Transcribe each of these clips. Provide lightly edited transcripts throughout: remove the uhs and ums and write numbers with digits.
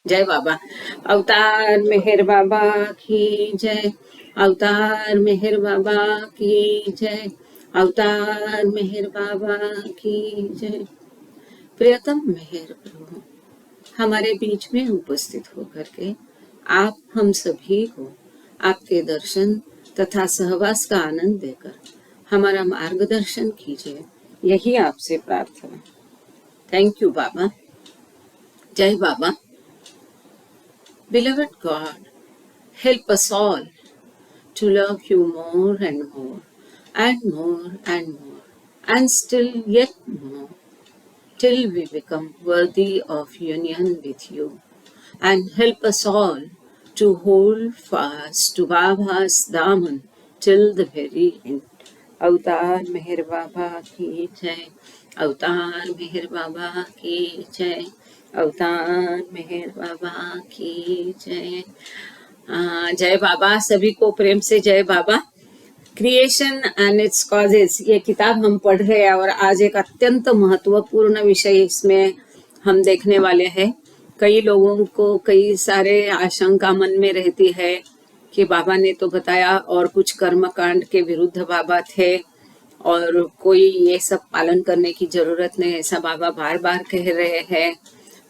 जय बाबा। अवतार मेहर बाबा की जय। अवतार मेहर बाबा की जय। अवतार मेहर बाबा की जय। प्रियतम मेहर प्रभु, हमारे बीच में उपस्थित होकर के आप हम सभी को आपके दर्शन तथा सहवास का आनंद देकर हमारा मार्गदर्शन कीजिए, यही आपसे प्रार्थना। थैंक यू बाबा। जय बाबा। Beloved God, help us all to love you more and more, and more and more, and still yet more, till we become worthy of union with you. And help us all to hold fast to Baba's Daman till the very end. अवतार मेहर बाबा की जय। अवतार मेहर बाबा की जय। अवतार मेहर बाबा की जय। जय बाबा। सभी को प्रेम से जय बाबा। क्रिएशन एंड इट्स कॉजेस, ये किताब हम पढ़ रहे हैं और आज एक अत्यंत महत्वपूर्ण विषय इसमें हम देखने वाले हैं। कई लोगों को कई सारे आशंका मन में रहती है कि बाबा ने तो बताया और कुछ कर्मकांड के विरुद्ध बाबा थे और कोई ये सब पालन करने की जरूरत नहीं, ऐसा बाबा बार बार कह रहे हैं।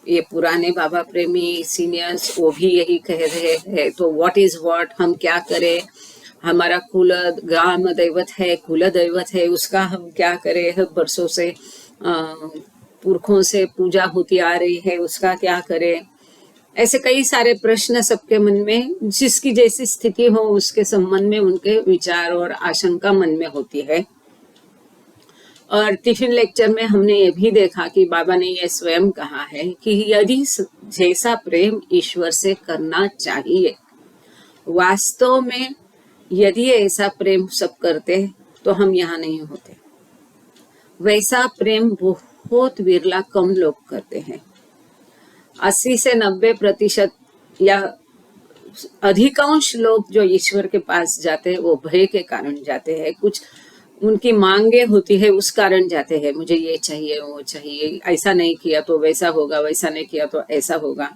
ये पुराने बाबा प्रेमी सीनियर्स वो भी यही कह रहे हैं। तो व्हाट इज व्हाट, हम क्या करें? हमारा कुल ग्राम दैवत है, कुल दैवत है, उसका हम क्या करें? बरसों से पुरखों से पूजा होती आ रही है, उसका क्या करें? ऐसे कई सारे प्रश्न सबके मन में, जिसकी जैसी स्थिति हो उसके संबंध में उनके विचार और आशंका मन में होती है। और टिफिन लेक्चर में हमने ये भी देखा कि बाबा ने ये स्वयं कहा है कि यदि जैसा प्रेम ईश्वर से करना चाहिए, वास्तव में यदि ऐसा प्रेम सब करते तो हम यहाँ नहीं होते। वैसा प्रेम बहुत विरला कम लोग करते हैं। 80 से 90% या अधिकांश लोग जो ईश्वर के पास जाते हैं वो भय के कारण जाते हैं, कुछ उनकी मांगे होती है उस कारण जाते हैं। मुझे ये चाहिए, वो चाहिए, ऐसा नहीं किया तो वैसा होगा, वैसा नहीं किया तो ऐसा होगा।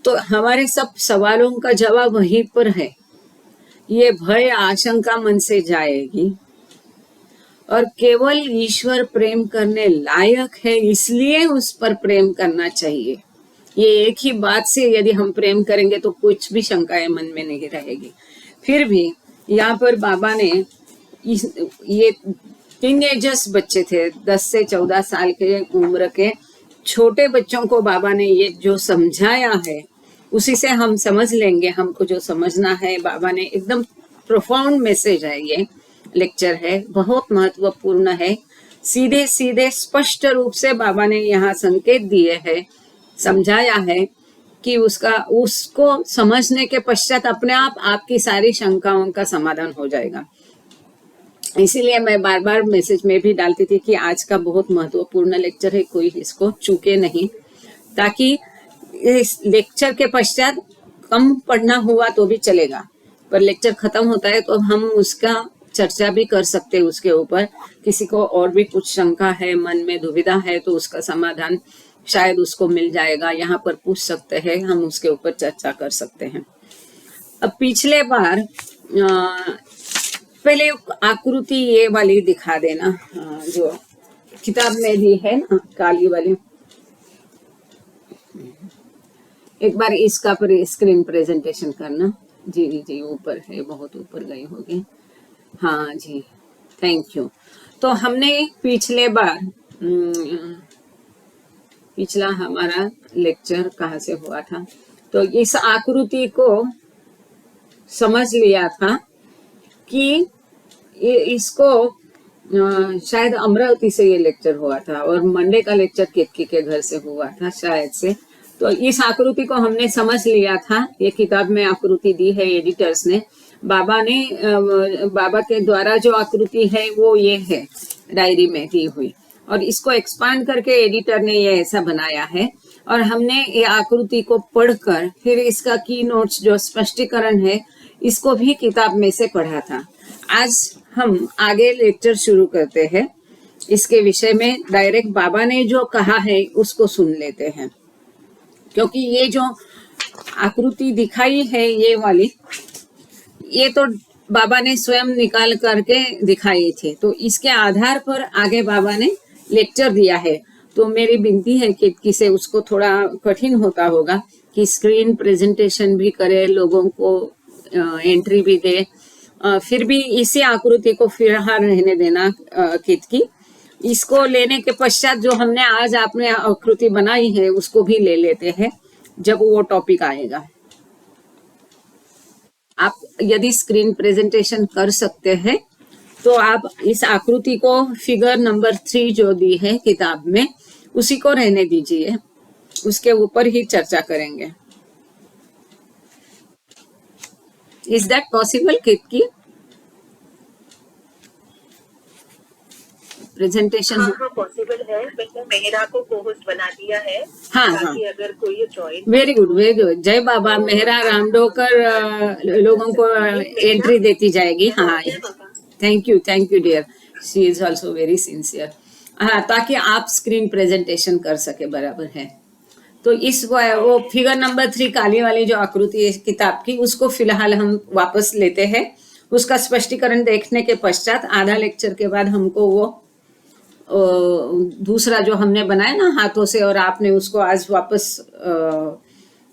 तो हमारे सब सवालों का जवाब वहीं पर है। ये भय आशंका मन से जाएगी और केवल ईश्वर प्रेम करने लायक है, इसलिए उस पर प्रेम करना चाहिए। ये एक ही बात से यदि हम प्रेम करेंगे तो कुछ भी शंकाएं मन में नहीं रहेगी। फिर भी यहाँ पर बाबा ने ये टीनेजर्स बच्चे थे, 10 से 14 साल के उम्र के छोटे बच्चों को बाबा ने ये जो समझाया है उसी से हम समझ लेंगे। हमको जो समझना है, बाबा ने एकदम प्रोफाउंड मैसेज है, ये लेक्चर है, बहुत महत्वपूर्ण है। सीधे सीधे स्पष्ट रूप से बाबा ने यहाँ संकेत दिए हैं, समझाया है कि उसको समझने के पश्चात अपने आप आपकी सारी शंकाओं का समाधान हो जाएगा। इसीलिए मैं बार बार मैसेज में भी डालती थी कि आज का बहुत महत्वपूर्ण लेक्चर है, कोई इसको चूके नहीं, ताकि इस लेक्चर के पश्चात कम पढ़ना हुआ तो भी चलेगा, पर लेक्चर खत्म होता है तो हम उसका चर्चा भी कर सकते हैं उसके ऊपर। किसी को और भी कुछ शंका है, मन में दुविधा है, तो उसका समाधान शायद उसको मिल जाएगा, यहाँ पर पूछ सकते हैं, हम उसके ऊपर चर्चा कर सकते हैं। अब पिछले बार पहले आकृति ये वाली दिखा देना, जो किताब में भी है ना, काली वाली। एक बार इसका स्क्रीन प्रेजेंटेशन करना। जी जी, ऊपर है, बहुत ऊपर गई होगी। हाँ जी, थैंक यू। तो हमने पिछले बार पिछला हमारा लेक्चर कहाँ से हुआ था, तो इस आकृति को समझ लिया था कि इसको शायद अमरावती से ये लेक्चर हुआ था और मंडे का लेक्चर केतकी के घर से हुआ था शायद से। तो इस आकृति को हमने समझ लिया था। ये किताब में आकृति दी है एडिटर्स ने। बाबा के द्वारा जो आकृति है वो ये है, डायरी में दी हुई, और इसको एक्सपांड करके एडिटर ने ये ऐसा बनाया है। और हमने ये आकृति को पढ़कर फिर इसका की नोट्स जो स्पष्टीकरण है इसको भी किताब में से पढ़ा था। आज हम आगे लेक्चर शुरू करते हैं। इसके विषय में डायरेक्ट बाबा ने जो कहा है उसको सुन लेते हैं। क्योंकि ये जो आकृति दिखाई है ये वाली, ये तो बाबा ने स्वयं निकाल करके दिखाई थी, तो इसके आधार पर आगे बाबा ने लेक्चर दिया है। तो मेरी विनती है कि किसे उसको थोड़ा कठिन होता होगा कि स्क्रीन प्रेजेंटेशन भी करे, लोगों को एंट्री भी दे, फिर भी इसी आकृति को फिलहाल रहने देना कित की। इसको लेने के पश्चात जो हमने आज आपने आकृति बनाई है उसको भी ले लेते हैं जब वो टॉपिक आएगा। आप यदि स्क्रीन प्रेजेंटेशन कर सकते हैं तो आप इस आकृति को फिगर नंबर 3 जो दी है किताब में उसी को रहने दीजिए, उसके ऊपर ही चर्चा करेंगे। इज दैट पॉसिबल की प्रेजेंटेशन? हाँ पॉसिबल है। मैंने मेहरा को होस्ट बना दिया है। हाँ ताकि अगर कोई join. Very good very good. जय बाबा। मेहरा रामडोकर लोगों को एंट्री देती जाएगी। हाँ thank you dear, she is also very sincere. हाँ, ताकि आप स्क्रीन प्रेजेंटेशन कर सके, बराबर है। तो इस वो फिगर नंबर 3 काली वाली जो आकृति है किताब की, उसको फिलहाल हम वापस लेते हैं। उसका स्पष्टीकरण देखने के पश्चात आधा लेक्चर के बाद हमको वो दूसरा जो हमने बनाया ना हाथों से, और आपने उसको आज वापस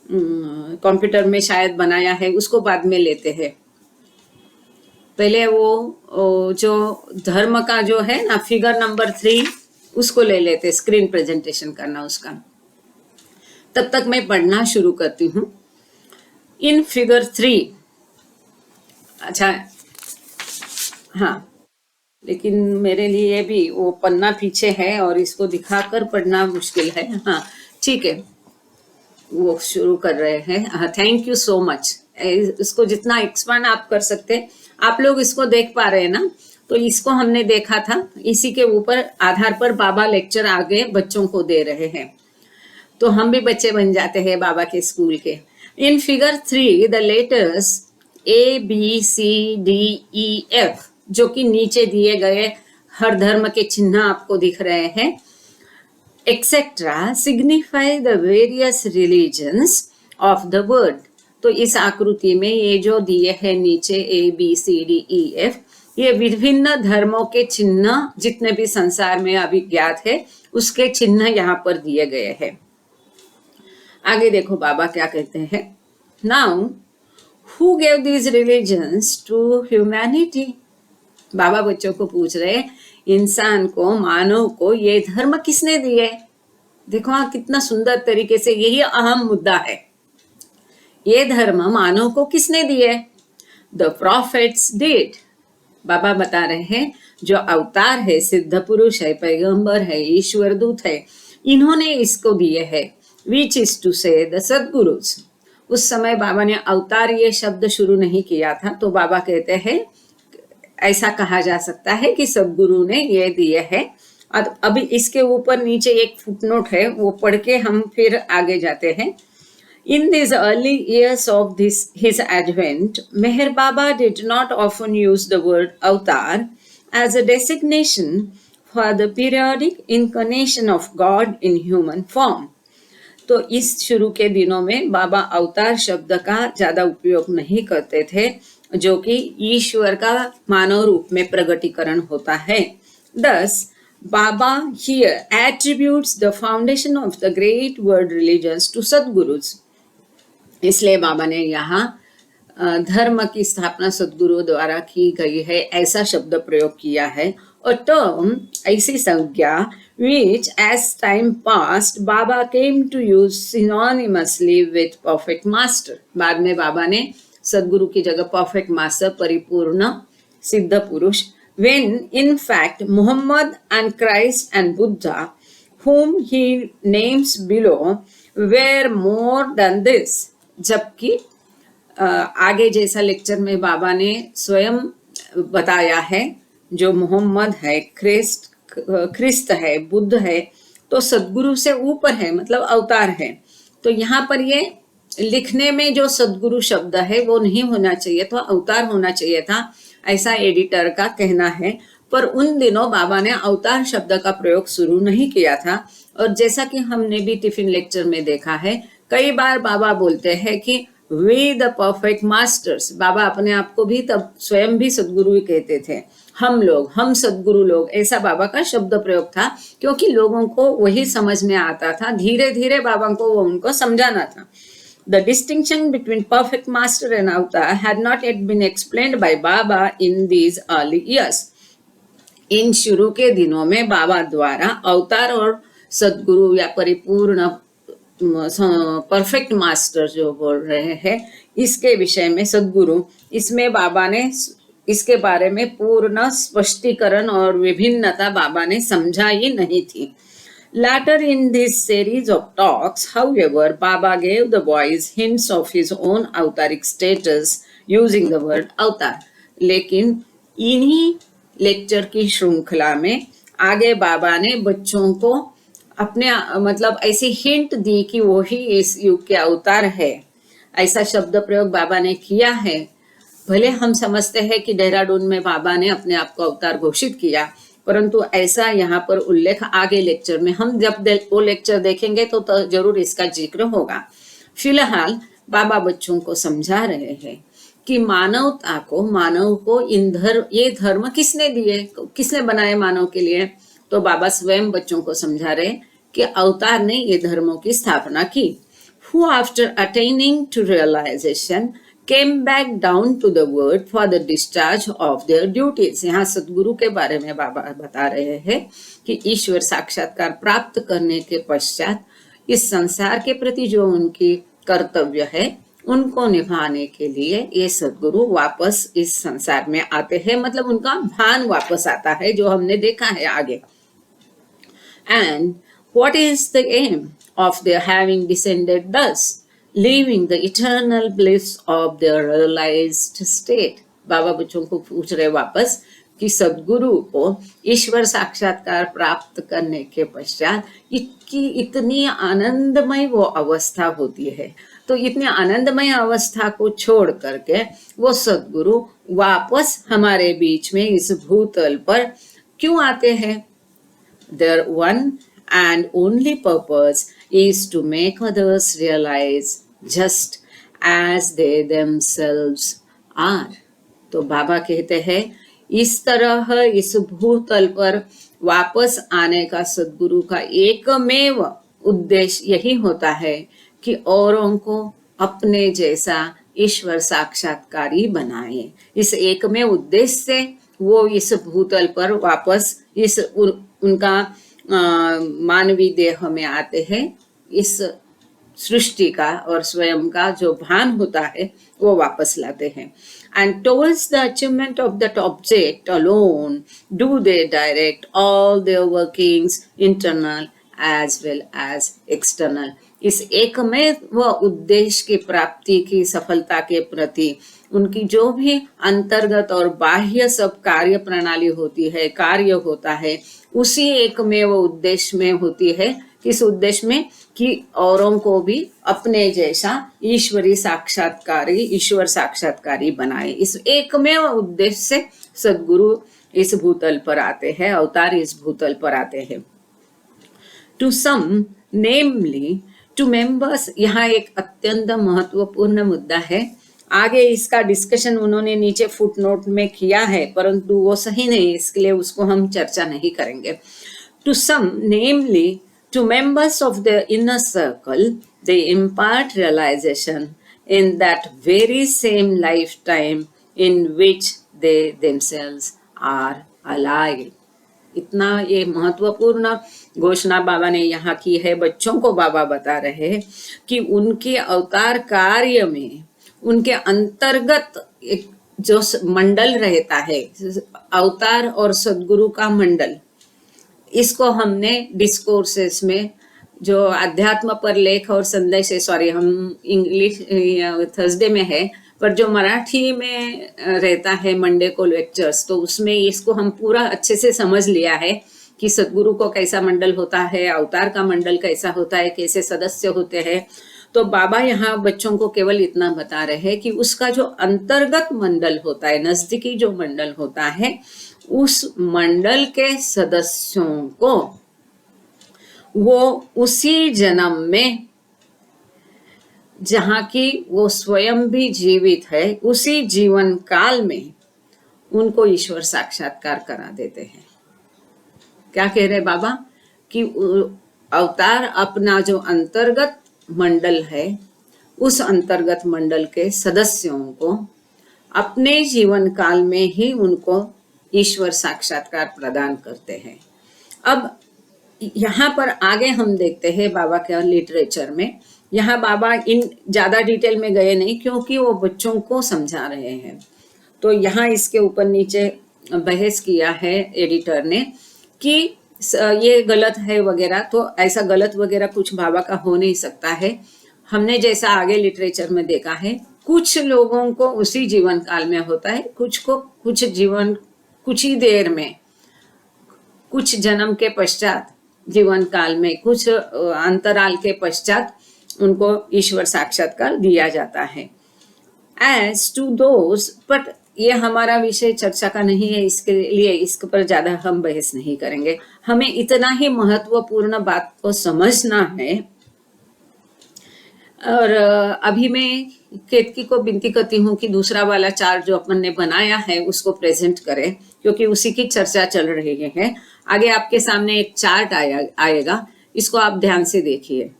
कंप्यूटर में शायद बनाया है, उसको बाद में लेते हैं। पहले वो जो धर्म का जो है ना फिगर नंबर 3 उसको ले लेते, स्क्रीन प्रेजेंटेशन करना उसका। तब तक मैं पढ़ना शुरू करती हूँ। इन फिगर 3, अच्छा हाँ, लेकिन मेरे लिए भी वो पन्ना पीछे है और इसको दिखाकर पढ़ना मुश्किल है। हाँ ठीक है, वो शुरू कर रहे हैं। हाँ थैंक यू सो मच। इसको जितना एक्सपांड आप कर सकते हैं। आप लोग इसको देख पा रहे हैं ना? तो इसको हमने देखा था, इसी के ऊपर आधार पर बाबा लेक्चर आगे बच्चों को दे रहे हैं, तो हम भी बच्चे बन जाते हैं बाबा के स्कूल के। इन फिगर 3 द लेटर्स ABCDEF जो कि नीचे दिए गए हर धर्म के चिन्ह आपको दिख रहे हैं, etcetera signify the various religions of the world. तो इस आकृति में ये जो दिए हैं नीचे ABCDEF, ये विभिन्न धर्मों के चिन्ह जितने भी संसार में अभी ज्ञात है उसके चिन्ह यहाँ पर दिए गए हैं। आगे देखो बाबा क्या कहते हैं। Now who gave these religions to humanity. Baba बच्चों को पूछ रहे, इंसान को, मानव को ये धर्म किसने दिए? देखो हाँ कितना सुंदर तरीके से, यही अहम मुद्दा है। ये धर्म मानव को किसने दिए? The profits did. बाबा बता रहे हैं जो अवतार है, सिद्ध पुरुष है, पैगंबर है, ईश्वर दूत है, इन्होंने इसको दिए है। विच इज टू से द सदगुरुज। उस समय बाबा ने अवतार ये शब्द शुरू नहीं किया था, तो बाबा कहते हैं ऐसा कहा जा सकता है कि सदगुरु ने ये दिए है। और अभी इसके ऊपर नीचे एक फुटनोट है, वो पढ़ के हम फिर आगे जाते हैं। In these early years of his advent, Meher Baba did not often use the word avatar as a designation for the periodic incarnation of God in human form. तो इस शुरू के दिनों में बाबा अवतार शब्द का ज्यादा उपयोग नहीं करते थे, जो कि ईश्वर का मानव रूप में प्रगटीकरण होता है। Thus, Baba here attributes the foundation of the great world religions to Sadgurus. इसलिए बाबा ने यहाँ धर्म की स्थापना सदगुरु द्वारा की गई है ऐसा शब्द प्रयोग किया है। और टर्म ऐसी संज्ञा which as time passed Baba came to use synonymously with perfect master। बाद में बाबा ने सदगुरु की जगह परफेक्ट मास्टर, परिपूर्ण सिद्ध पुरुष, when in fact Muhammad and Christ and Buddha whom he names below were more than this। जबकि आगे जैसा लेक्चर में बाबा ने स्वयं बताया है, जो मोहम्मद है, ख्रिस्त है, बुद्ध है, तो सदगुरु से ऊपर है, मतलब अवतार है। तो यहाँ पर ये लिखने में जो सदगुरु शब्द है वो नहीं होना चाहिए था, अवतार होना चाहिए था, ऐसा एडिटर का कहना है। पर उन दिनों बाबा ने अवतार शब्द का प्रयोग शुरू नहीं किया था। और जैसा कि हमने भी टिफिन लेक्चर में देखा है, कई बार बाबा बोलते हैं कि वी द परफेक्ट मास्टर्स, बाबा अपने आप को भी तब स्वयं भी सद्गुरु ही कहते थे, हम सद्गुरु लोग, ऐसा बाबा का शब्द प्रयोग था, क्योंकि लोगों को वही समझ में आता था, धीरे धीरे बाबा को वो उनको समझाना था। The distinction between perfect master and avatar had not yet been explained by Baba in these early years. इन शुरू के दिनों में बाबा द्वारा अवतार और सद्गुरु या परिपूर्ण परफेक्ट मास्टर जो बोल रहे हैं, इसके विषय में सद्गुरु, इसमें बाबा ने इसके बारे में पूर्ण स्पष्टीकरण और विभिन्नता बाबा ने समझाई नहीं थी। Later in this series of talks, however, Baba gave the boys hints of his own avataric status using the word avatar. लेकिन इन्हीं लेक्चर की श्रृंखला में आगे बाबा ने बच्चों को अपने मतलब ऐसी हिंट दी कि वो ही इस युग के अवतार है, ऐसा शब्द प्रयोग बाबा ने किया है। भले हम समझते हैं कि देहरादून में बाबा ने अपने आप को अवतार घोषित किया, परंतु ऐसा यहाँ पर उल्लेख आगे लेक्चर में, हम जब वो लेक्चर देखेंगे तो जरूर इसका जिक्र होगा। फिलहाल बाबा बच्चों को समझा रहे हैं कि मानव को ये धर्म किसने दिए, किसने बनाए मानव के लिए। तो बाबा स्वयं बच्चों को समझा रहे कि अवतार ने ये धर्मों की स्थापना की। Who after attaining to realization came back down to the world for the discharge of their duties. यहाँ सद्गुरु के बारे में बाबा बता रहे हैं कि ईश्वर साक्षात्कार प्राप्त करने के पश्चात इस संसार के प्रति जो उनकी कर्तव्य है उनको निभाने के लिए ये सद्गुरु वापस इस संसार में आते हैं, मतलब उनका भान वापस आता है, जो हमने देखा है आगे। And what is the aim of their having descended thus, leaving the eternal bliss of their realized state? बाबा बच्चों को पूछ रहे वापस कि सद्गुरु को ईश्वर साक्षात्कार प्राप्त करने के पश्चात इतनी आनंदमय वो अवस्था होती है, तो इतनी आनंदमय अवस्था को छोड़ करके वो सद्गुरु वापस हमारे बीच में इस भूतल पर क्यों आते हैं? Their one and only purpose is to make others realize just as they themselves are. तो बाबा कहते हैं इस तरह इस भूतल पर वापस आने का सद्गुरु का एकमेव उद्देश्य यही होता है कि औरों को अपने जैसा ईश्वर साक्षात्कारी बनाए। इस एकमेव उद्देश्य से वो इस भूतल पर वापस उनका मानवीय देह में आते हैं, इस सृष्टि का और स्वयं का जो भान होता है वो वापस लाते हैं। And towards the achievement of that object alone do they direct all their workings, internal as well as external. इस एकमेव उद्देश्य की प्राप्ति की सफलता के प्रति उनकी जो भी अंतर्गत और बाह्य सब कार्य प्रणाली होती है, कार्य होता है, उसी एकमेव उद्देश्य में होती है। किस उद्देश्य में? कि औरों को भी अपने जैसा ईश्वर साक्षात्कारी बनाए। इस एकमेव उद्देश्य से सद्गुरु इस भूतल पर आते हैं, अवतार इस भूतल पर आते हैं। To sum namely to members, यहाँ एक अत्यंत महत्वपूर्ण मुद्दा है। आगे इसका डिस्कशन उन्होंने नीचे फुटनोट में किया है, परंतु वो सही नहीं, इसके लिए उसको हम चर्चा नहीं करेंगे। To sum namely to members of their inner circle, they impart realization in that very same lifetime in which they themselves are alive. इतना ये महत्वपूर्ण घोषणा बाबा ने यहाँ की है। बच्चों को बाबा बता रहे हैं कि उनके अवतार कार्य में उनके अंतर्गत एक जो मंडल रहता है, अवतार और सद्गुरु का मंडल, इसको हमने डिस्कोर्सेस में जो अध्यात्म पर लेख और संदेश, सॉरी हम इंग्लिश थर्सडे में है, पर जो मराठी में रहता है मंडे को लेक्चर्स, तो उसमें इसको हम पूरा अच्छे से समझ लिया है कि सद्गुरु को कैसा मंडल होता है, अवतार का मंडल कैसा होता है, कैसे सदस्य होते हैं। तो बाबा यहाँ बच्चों को केवल इतना बता रहे हैं कि उसका जो अंतर्गत मंडल होता है, नजदीकी जो मंडल होता है, उस मंडल के सदस्यों को वो उसी जन्म में जहाँ की वो स्वयं भी जीवित है, उसी जीवन काल में उनको ईश्वर साक्षात्कार करा देते हैं। क्या कह रहे बाबा कि अवतार अपना जो अंतर्गत मंडल है, उस अंतर्गत मंडल के सदस्यों को अपने जीवन काल में ही उनको ईश्वर साक्षात्कार प्रदान करते हैं। अब यहाँ पर आगे हम देखते हैं बाबा के लिटरेचर में, यहाँ बाबा इन ज्यादा डिटेल में गए नहीं क्योंकि वो बच्चों को समझा रहे हैं। तो यहाँ इसके ऊपर नीचे बहस किया है एडिटर ने कि ये गलत है वगैरह, तो ऐसा गलत वगैरह कुछ बाबा का हो नहीं सकता है। हमने जैसा आगे लिटरेचर में देखा है, कुछ लोगों को उसी जीवन काल में होता है, कुछ को कुछ ही देर में, कुछ जन्म के पश्चात जीवन काल में, कुछ अंतराल के पश्चात उनको ईश्वर साक्षात्कार दिया जाता है। एज टू दोज, बट ये हमारा विषय चर्चा का नहीं है, इसके लिए इसके पर ज्यादा हम बहस नहीं करेंगे। हमें इतना ही महत्वपूर्ण बात को समझना है। और अभी मैं केतकी को विनती करती हूँ कि दूसरा वाला चार्ट जो अपन ने बनाया है उसको प्रेजेंट करें, क्योंकि उसी की चर्चा चल रही है। आगे आपके सामने एक चार्ट आएगा, इसको आप ध्यान से देखिए।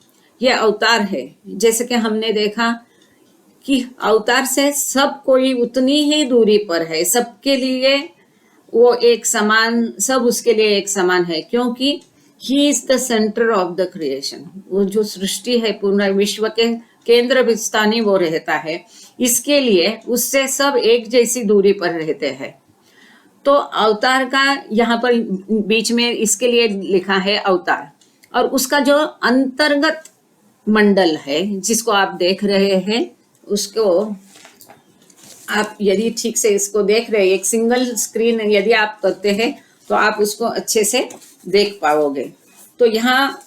ये अवतार है, जैसे कि हमने देखा कि अवतार से सब कोई उतनी ही दूरी पर है, सबके लिए वो एक समान, सब उसके लिए एक समान है, क्योंकि he is the centre of the creation. वो जो सृष्टि है, पूर्ण विश्व के केंद्र स्थानी वो रहता है, इसके लिए उससे सब एक जैसी दूरी पर रहते हैं। तो अवतार का यहाँ पर बीच में इसके लिए लिखा है अवतार, और उसका जो अंतर्गत मंडल है जिसको आप देख रहे हैं, उसको आप यदि ठीक से इसको देख रहे हैं, एक सिंगल स्क्रीन यदि आप करते हैं तो आप उसको अच्छे से देख पाओगे। तो यहाँ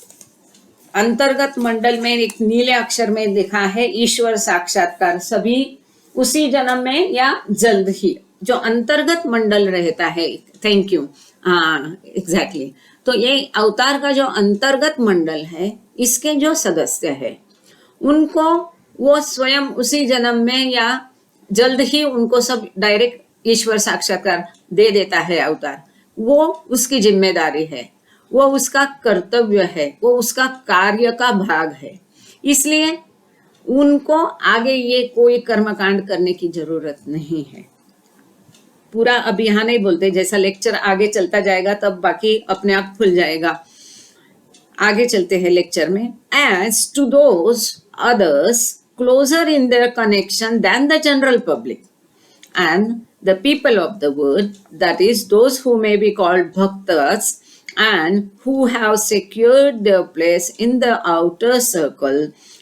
अंतर्गत मंडल में एक नीले अक्षर में लिखा है ईश्वर साक्षात्कार, सभी उसी जन्म में या जल्द ही। जो अंतर्गत मंडल रहता है, थैंक यू, हाँ एग्जैक्टली। तो ये अवतार का जो अंतर्गत मंडल है, इसके जो सदस्य है उनको वो स्वयं उसी जन्म में या जल्द ही उनको सब डायरेक्ट ईश्वर साक्षात्कार दे देता है अवतार। वो उसकी जिम्मेदारी है, वो उसका कर्तव्य है, वो उसका कार्य का भाग है। इसलिए उनको आगे ये कोई कर्मकांड करने की जरूरत नहीं है। पूरा अब यहाँ नहीं बोलते, जैसा लेक्चर आगे चलता जाएगा तब बाकी अपने आप खुल जाएगा। आगे चलते हैं लेक्चर में। As to those others closer in their connection than the general public and the people of the world, that is those who may be called bhaktas and who have secured their place in the outer circle,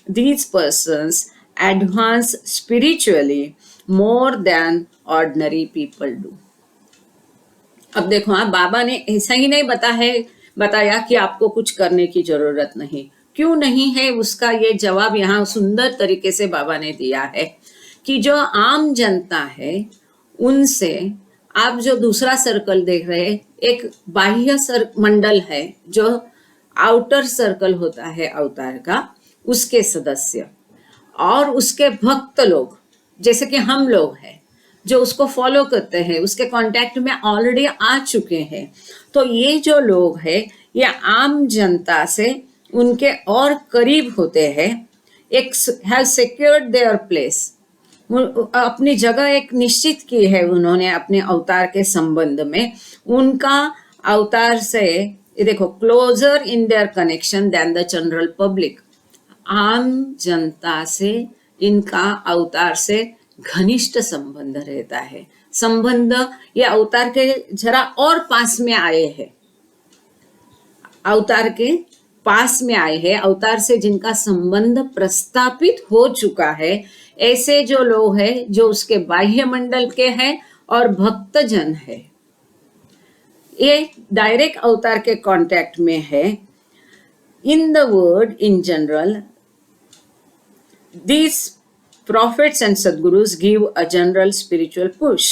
these persons advance spiritually more than ordinary people do. अब देखो, हाँ, बाबा ने ऐसा ही नहीं बताया कि आपको कुछ करने की जरूरत नहीं। क्यों नहीं है, उसका ये जवाब यहाँ सुंदर तरीके से बाबा ने दिया है कि जो आम जनता है उनसे, आप जो दूसरा सर्कल देख रहे हैं, एक बाह्य मंडल है जो आउटर सर्कल होता है अवतार का, उसके सदस्य और उसके भक्त लोग, जैसे कि हम लोग हैं जो उसको फॉलो करते हैं, उसके कांटेक्ट में ऑलरेडी आ चुके हैं। तो ये जो लोग हैं, ये आम जनता से उनके और करीब होते हैं। एक हैव सिक्योर्ड देयर प्लेस, अपनी जगह एक निश्चित की है उन्होंने अपने अवतार के संबंध में। उनका अवतार से, देखो, closer in their connection than the general public, आम जनता से इनका अवतार से घनिष्ठ संबंध रहता है। संबंध ये अवतार के जरा और पास में आए हैं, अवतार के पास में आए हैं, अवतार से जिनका संबंध प्रस्थापित हो चुका है, ऐसे जो लोग हैं जो उसके बाह्य मंडल के हैं और भक्तजन है, ये डायरेक्ट अवतार के कांटेक्ट में है। In the word in general, these prophets and sadgurus give a general spiritual push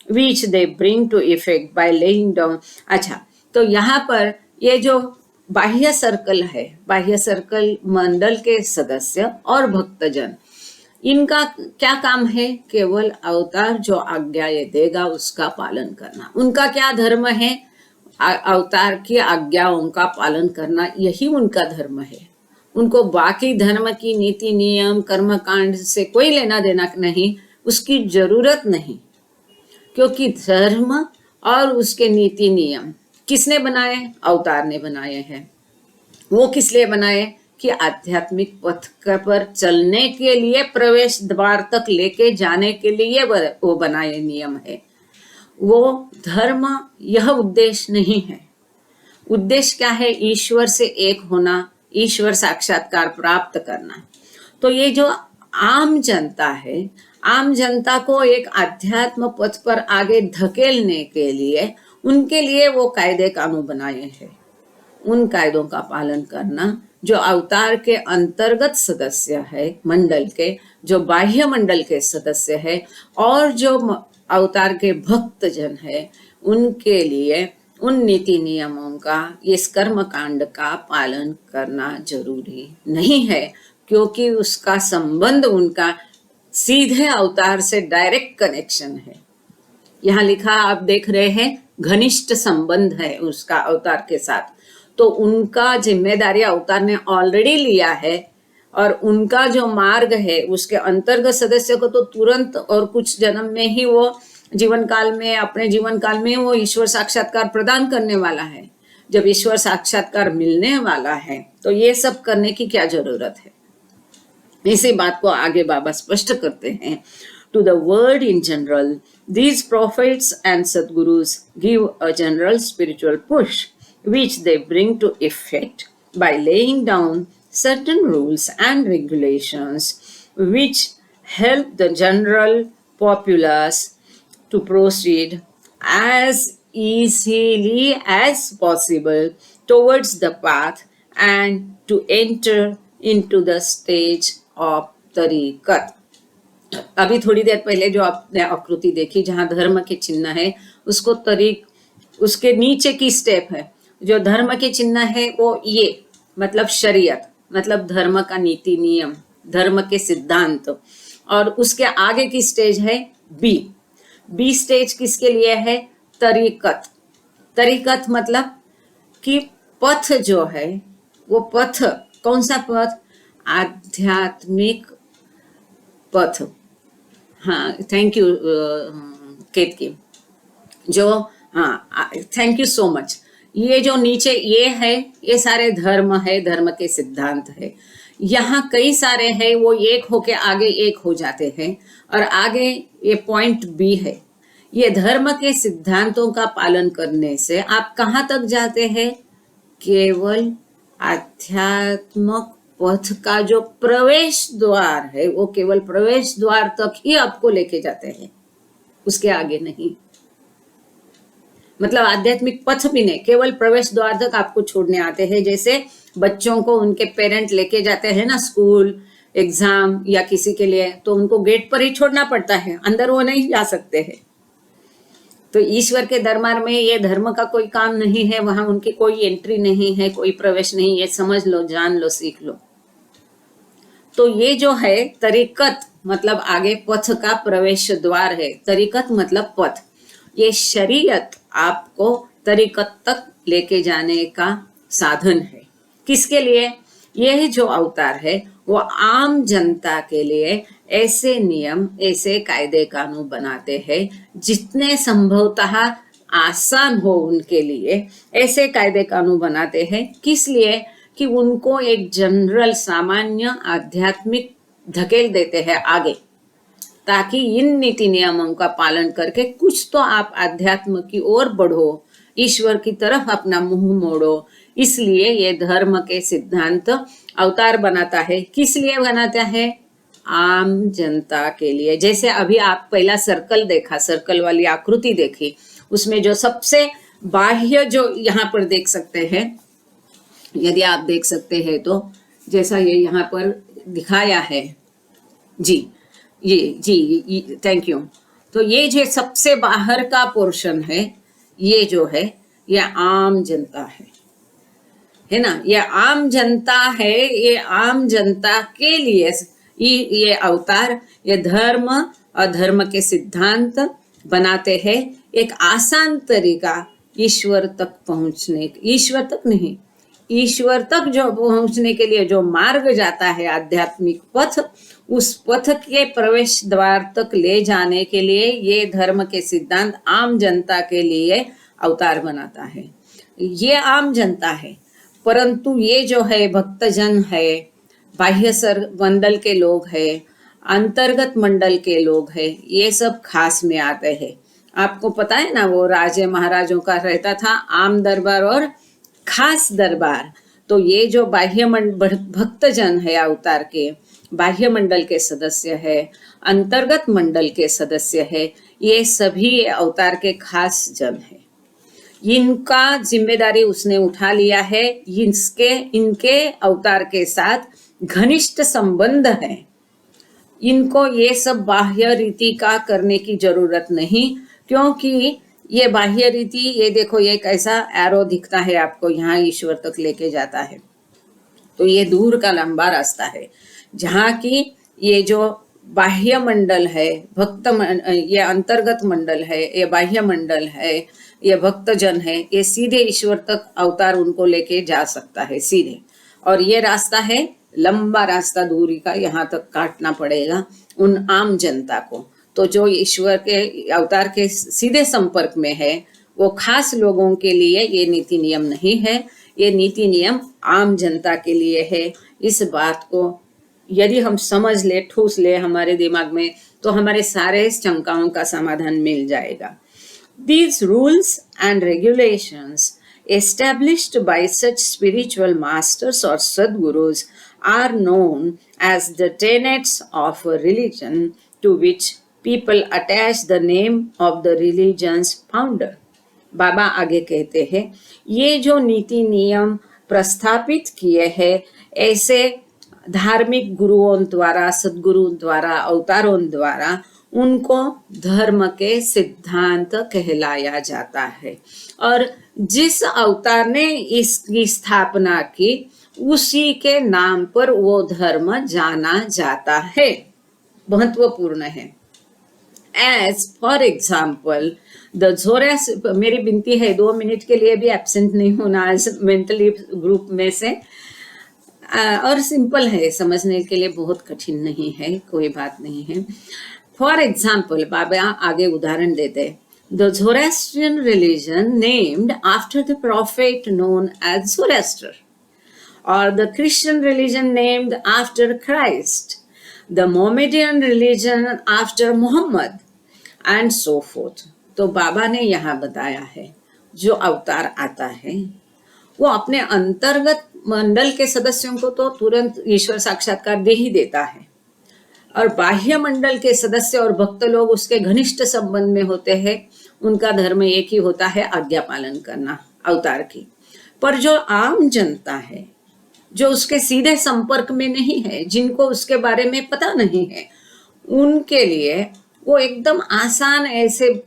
which they bring to effect by laying down। अच्छा, तो यहाँ पर ये जो बाह्य सर्कल है, बाह्य सर्कल मंडल के सदस्य और भक्तजन, इनका क्या काम है? केवल अवतार जो आज्ञा ये देगा उसका पालन करना। उनका क्या धर्म है? अवतार की आज्ञाओं का पालन करना, यही उनका धर्म है। उनको बाकी धर्म की नीति नियम कर्मकांड से कोई लेना देना नहीं, उसकी जरूरत नहीं, क्योंकि धर्म और उसके नीति नियम किसने बनाए? अवतार ने बनाए हैं। वो किस लिए बनाए? कि आध्यात्मिक पथ पर चलने के लिए, प्रवेश द्वार तक लेके जाने के लिए वो बनाए नियम है। वो धर्म यह उद्देश्य नहीं है। उद्देश्य क्या है? ईश्वर से एक होना, ईश्वर साक्षात्कार प्राप्त करना। तो ये जो आम जनता है, आम जनता को एक आध्यात्म पथ पर आगे धकेलने के लिए, उनके लिए वो कायदे कानून बनाए हैं। उन कायदों का पालन करना, जो अवतार के अंतर्गत सदस्य है मंडल के, जो बाह्य मंडल के सदस्य है और जो अवतार के भक्त जन है, उनके लिए उन नीति नियमों का, इस कर्म कांड का पालन करना जरूरी नहीं है, क्योंकि उसका संबंध उनका सीधे अवतार से डायरेक्ट कनेक्शन है। यहाँ लिखा आप देख रहे हैं, घनिष्ठ संबंध है उसका अवतार के साथ। तो उनका जिम्मेदारी अवतार ने ऑलरेडी लिया है, और उनका जो मार्ग है उसके अंतर्गत सदस्य को तो तुरंत और कुछ जन्म में ही वो जीवन काल में, अपने जीवन काल में वो ईश्वर साक्षात्कार प्रदान करने वाला है। जब ईश्वर साक्षात्कार मिलने वाला है तो ये सब करने की क्या जरूरत है? इसी बात को आगे बाबा स्पष्ट करते हैं। To the world in general, these prophets and sadgurus give a general spiritual push, which they bring to effect by laying down certain rules and regulations which help the general populace to proceed as easily as possible towards the path and to enter into the stage of tariqat. अभी थोड़ी देर पहले जो आपने आकृति देखी जहां धर्म के चिन्ह है, उसको तरीक, उसके नीचे की स्टेप है। जो धर्म के चिन्ह है वो ये मतलब शरीयत, मतलब धर्म का नीति नियम, धर्म के सिद्धांत, और उसके आगे की स्टेज है बी। बी स्टेज किसके लिए है? तरीकत। तरीकत मतलब कि पथ जो है वो पथ, कौन सा पथ? आध्यात्मिक पथ। हाँ, थैंक यू केतकी, जो हाँ थैंक यू सो मच। ये जो नीचे ये है, ये सारे धर्म है, धर्म के सिद्धांत है। यहाँ कई सारे हैं, वो एक होके आगे एक हो जाते हैं, और आगे ये पॉइंट बी है। ये धर्म के सिद्धांतों का पालन करने से आप कहाँ तक जाते हैं? केवल आध्यात्मक पथ का जो प्रवेश द्वार है, वो केवल प्रवेश द्वार तक ही आपको लेके जाते हैं, उसके आगे नहीं। मतलब आध्यात्मिक पथ भी नहीं, केवल प्रवेश द्वार तक आपको छोड़ने आते हैं। जैसे बच्चों को उनके पेरेंट लेके जाते हैं ना स्कूल, एग्जाम या किसी के लिए, तो उनको गेट पर ही छोड़ना पड़ता है, अंदर वो नहीं जा सकते हैं। तो ईश्वर के दरबार में ये धर्म का कोई काम नहीं है, वहां उनकी कोई एंट्री नहीं है, कोई प्रवेश नहीं। ये समझ लो, जान लो, सीख लो। तो ये जो है तरीकत मतलब आगे पथ का प्रवेश द्वार है। तरीकत मतलब पथ। ये शरीयत आपको तरीकत तक लेके जाने का साधन है। किसके लिए? यह जो अवतार है वो आम जनता के लिए ऐसे नियम, ऐसे कायदे कानून बनाते हैं जितने संभवतः आसान हो उनके लिए, ऐसे कायदे कानून बनाते हैं। किस लिए? कि उनको एक जनरल सामान्य आध्यात्मिक धकेल देते हैं आगे, ताकि इन नीति नियमों का पालन करके कुछ तो आप आध्यात्म की ओर बढ़ो, ईश्वर की तरफ अपना मुंह मोड़ो। इसलिए ये धर्म के सिद्धांत अवतार बनाता है। किस लिए बनाता है? आम जनता के लिए। जैसे अभी आप पहला सर्कल देखा, सर्कल वाली आकृति देखी, उसमें जो सबसे बाह्य जो यहाँ पर देख सकते हैं, यदि आप देख सकते हैं तो जैसा ये यहाँ पर दिखाया है जी, ये थैंक यू। तो ये जो सबसे बाहर का पोर्शन है, ये जो है ये आम जनता है। है ना। ये आम जनता है, ये आम जनता के लिए ये अवतार, ये धर्म अधर्म के सिद्धांत बनाते हैं। एक आसान तरीका ईश्वर तक पहुंचने, ईश्वर तक नहीं, ईश्वर तक जो पहुंचने के लिए जो मार्ग जाता है आध्यात्मिक पथ, उस पथ के प्रवेश द्वार तक ले जाने के लिए ये धर्म के सिद्धांत आम जनता के लिए अवतार बनाता है। ये आम जनता है, परंतु ये जो है भक्तजन है, बाह्य सर मंडल के लोग हैं, अंतर्गत मंडल के लोग हैं, ये सब खास में आते हैं। आपको पता है ना, वो राजे महाराजों का रहता था आम दरबार और खास दरबार। तो ये जो बाह्य भक्तजन है अवतार के, बाह्य मंडल के सदस्य है, अंतर्गत मंडल के सदस्य है, ये सभी अवतार के खास जन है। इनका जिम्मेदारी उसने उठा लिया है। इनके अवतार के साथ घनिष्ठ संबंध है। इनको ये सब बाह्य रीति का करने की जरूरत नहीं, क्योंकि ये बाह्य रीति, ये देखो ये कैसा एरो दिखता है आपको, यहाँ ईश्वर तक लेके जाता है। तो ये दूर का लंबा रास्ता है, जहाँ की ये जो बाह्य मंडल है, ये अंतर्गत मंडल है, ये बाह्य मंडल है, ये भक्तजन है, ये सीधे ईश्वर तक अवतार उनको लेके जा सकता है सीधे। और ये रास्ता है लंबा रास्ता दूरी का, यहाँ तक काटना पड़ेगा उन आम जनता को। तो जो ईश्वर के अवतार के सीधे संपर्क में है, वो खास लोगों के लिए ये नीति नियम नहीं है, ये नीति नियम आम जनता के लिए है। इस बात को यदि हम समझ ले, ठूस ले हमारे दिमाग में, तो हमारे सारे शंकाओं का समाधान मिल जाएगा। These rules and regulations established by such spiritual masters or sadgurus are known as the tenets of a religion to which people attach the name of the religion's founder. बाबा आगे कहते हैं, ये जो नीति नियम प्रस्थापित किए हैं ऐसे धार्मिक गुरुओं द्वारा, सद्गुरुओं द्वारा, अवतारों द्वारा, उनको धर्म के सिद्धांत कहलाया जाता है। और जिस अवतार ने इसकी स्थापना की, उसी के नाम पर वो धर्म जाना जाता है। महत्वपूर्ण है। एज फॉर एग्जाम्पल द ज़ोरास्ट्रियन, मेरी विनती है 2 मिनट के लिए भी एब्सेंट नहीं होना मेंटली ग्रुप में से। और सिंपल है, समझने के लिए बहुत कठिन नहीं है, कोई बात नहीं है। फॉर एग्जाम्पल, बाबा आगे उदाहरण देते, the Zoroastrian religion named after the prophet known as Zoroaster, और the Christian religion named after Christ, the Mohammedan religion after Muhammad, and so forth. तो बाबा ने यहाँ बताया है, जो अवतार आता है वो अपने अंतर्गत मंडल के सदस्यों को तो तुरंत ईश्वर साक्षात्कार दे ही देता है, और बाह्य मंडल के सदस्य और भक्त लोग उसके घनिष्ठ संबंध में होते हैं। उनका धर्म एक ही होता है, आज्ञा पालन करना अवतार की। पर जो आम जनता है, जो उसके सीधे संपर्क में नहीं है, जिनको उसके बारे में पता नहीं है, उनके लिए वो एकदम आसान, ऐसे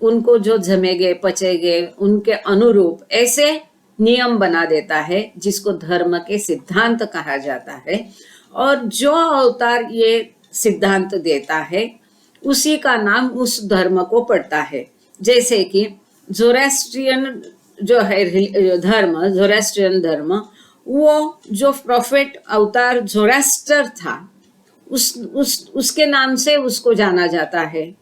उनको जो जमेगे पचेगे उनके अनुरूप ऐसे नियम बना देता है, जिसको धर्म के सिद्धांत कहा जाता है। और जो अवतार ये सिद्धांत देता है, उसी का नाम उस धर्म को पड़ता है। जैसे कि ज़ोरास्ट्रियन जो है धर्म, ज़ोरास्ट्रियन धर्म, वो जो प्रोफेट अवतार ज़ोरास्टर था, उसके नाम से उसको जाना जाता है।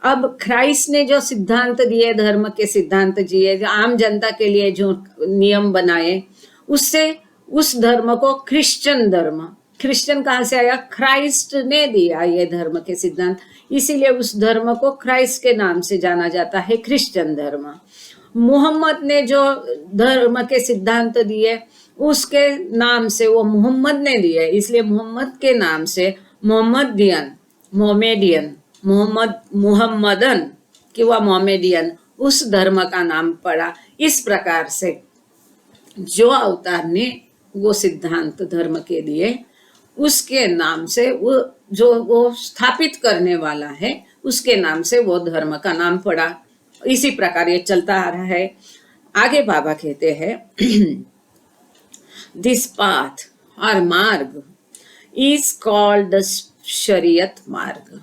अब क्राइस्ट ने जो सिद्धांत दिए, धर्म के सिद्धांत दिए, जो आम जनता के लिए जो नियम बनाए, उससे उस धर्म को क्रिश्चियन धर्म, क्रिश्चियन कहाँ से आया? क्राइस्ट ने दिया ये धर्म के सिद्धांत, इसीलिए उस धर्म को क्राइस्ट के नाम से जाना जाता है, क्रिश्चियन धर्म। मोहम्मद ने जो धर्म के सिद्धांत दिए, उसके नाम से वो मोहम्मद ने दिए, इसलिए मोहम्मद के नाम से मोमेडियन, मुहम्मदन कि वह मोमेडियन, उस धर्म का नाम पड़ा। इस प्रकार से जो अवतार ने वो सिद्धांत धर्म के दिए, उसके नाम से वो स्थापित करने वाला है, उसके नाम से वो धर्म का नाम पड़ा। इसी प्रकार ये चलता आ रहा है। आगे बाबा कहते हैं दिस पाथ और मार्ग इज कॉल्ड द शरीयत मार्ग।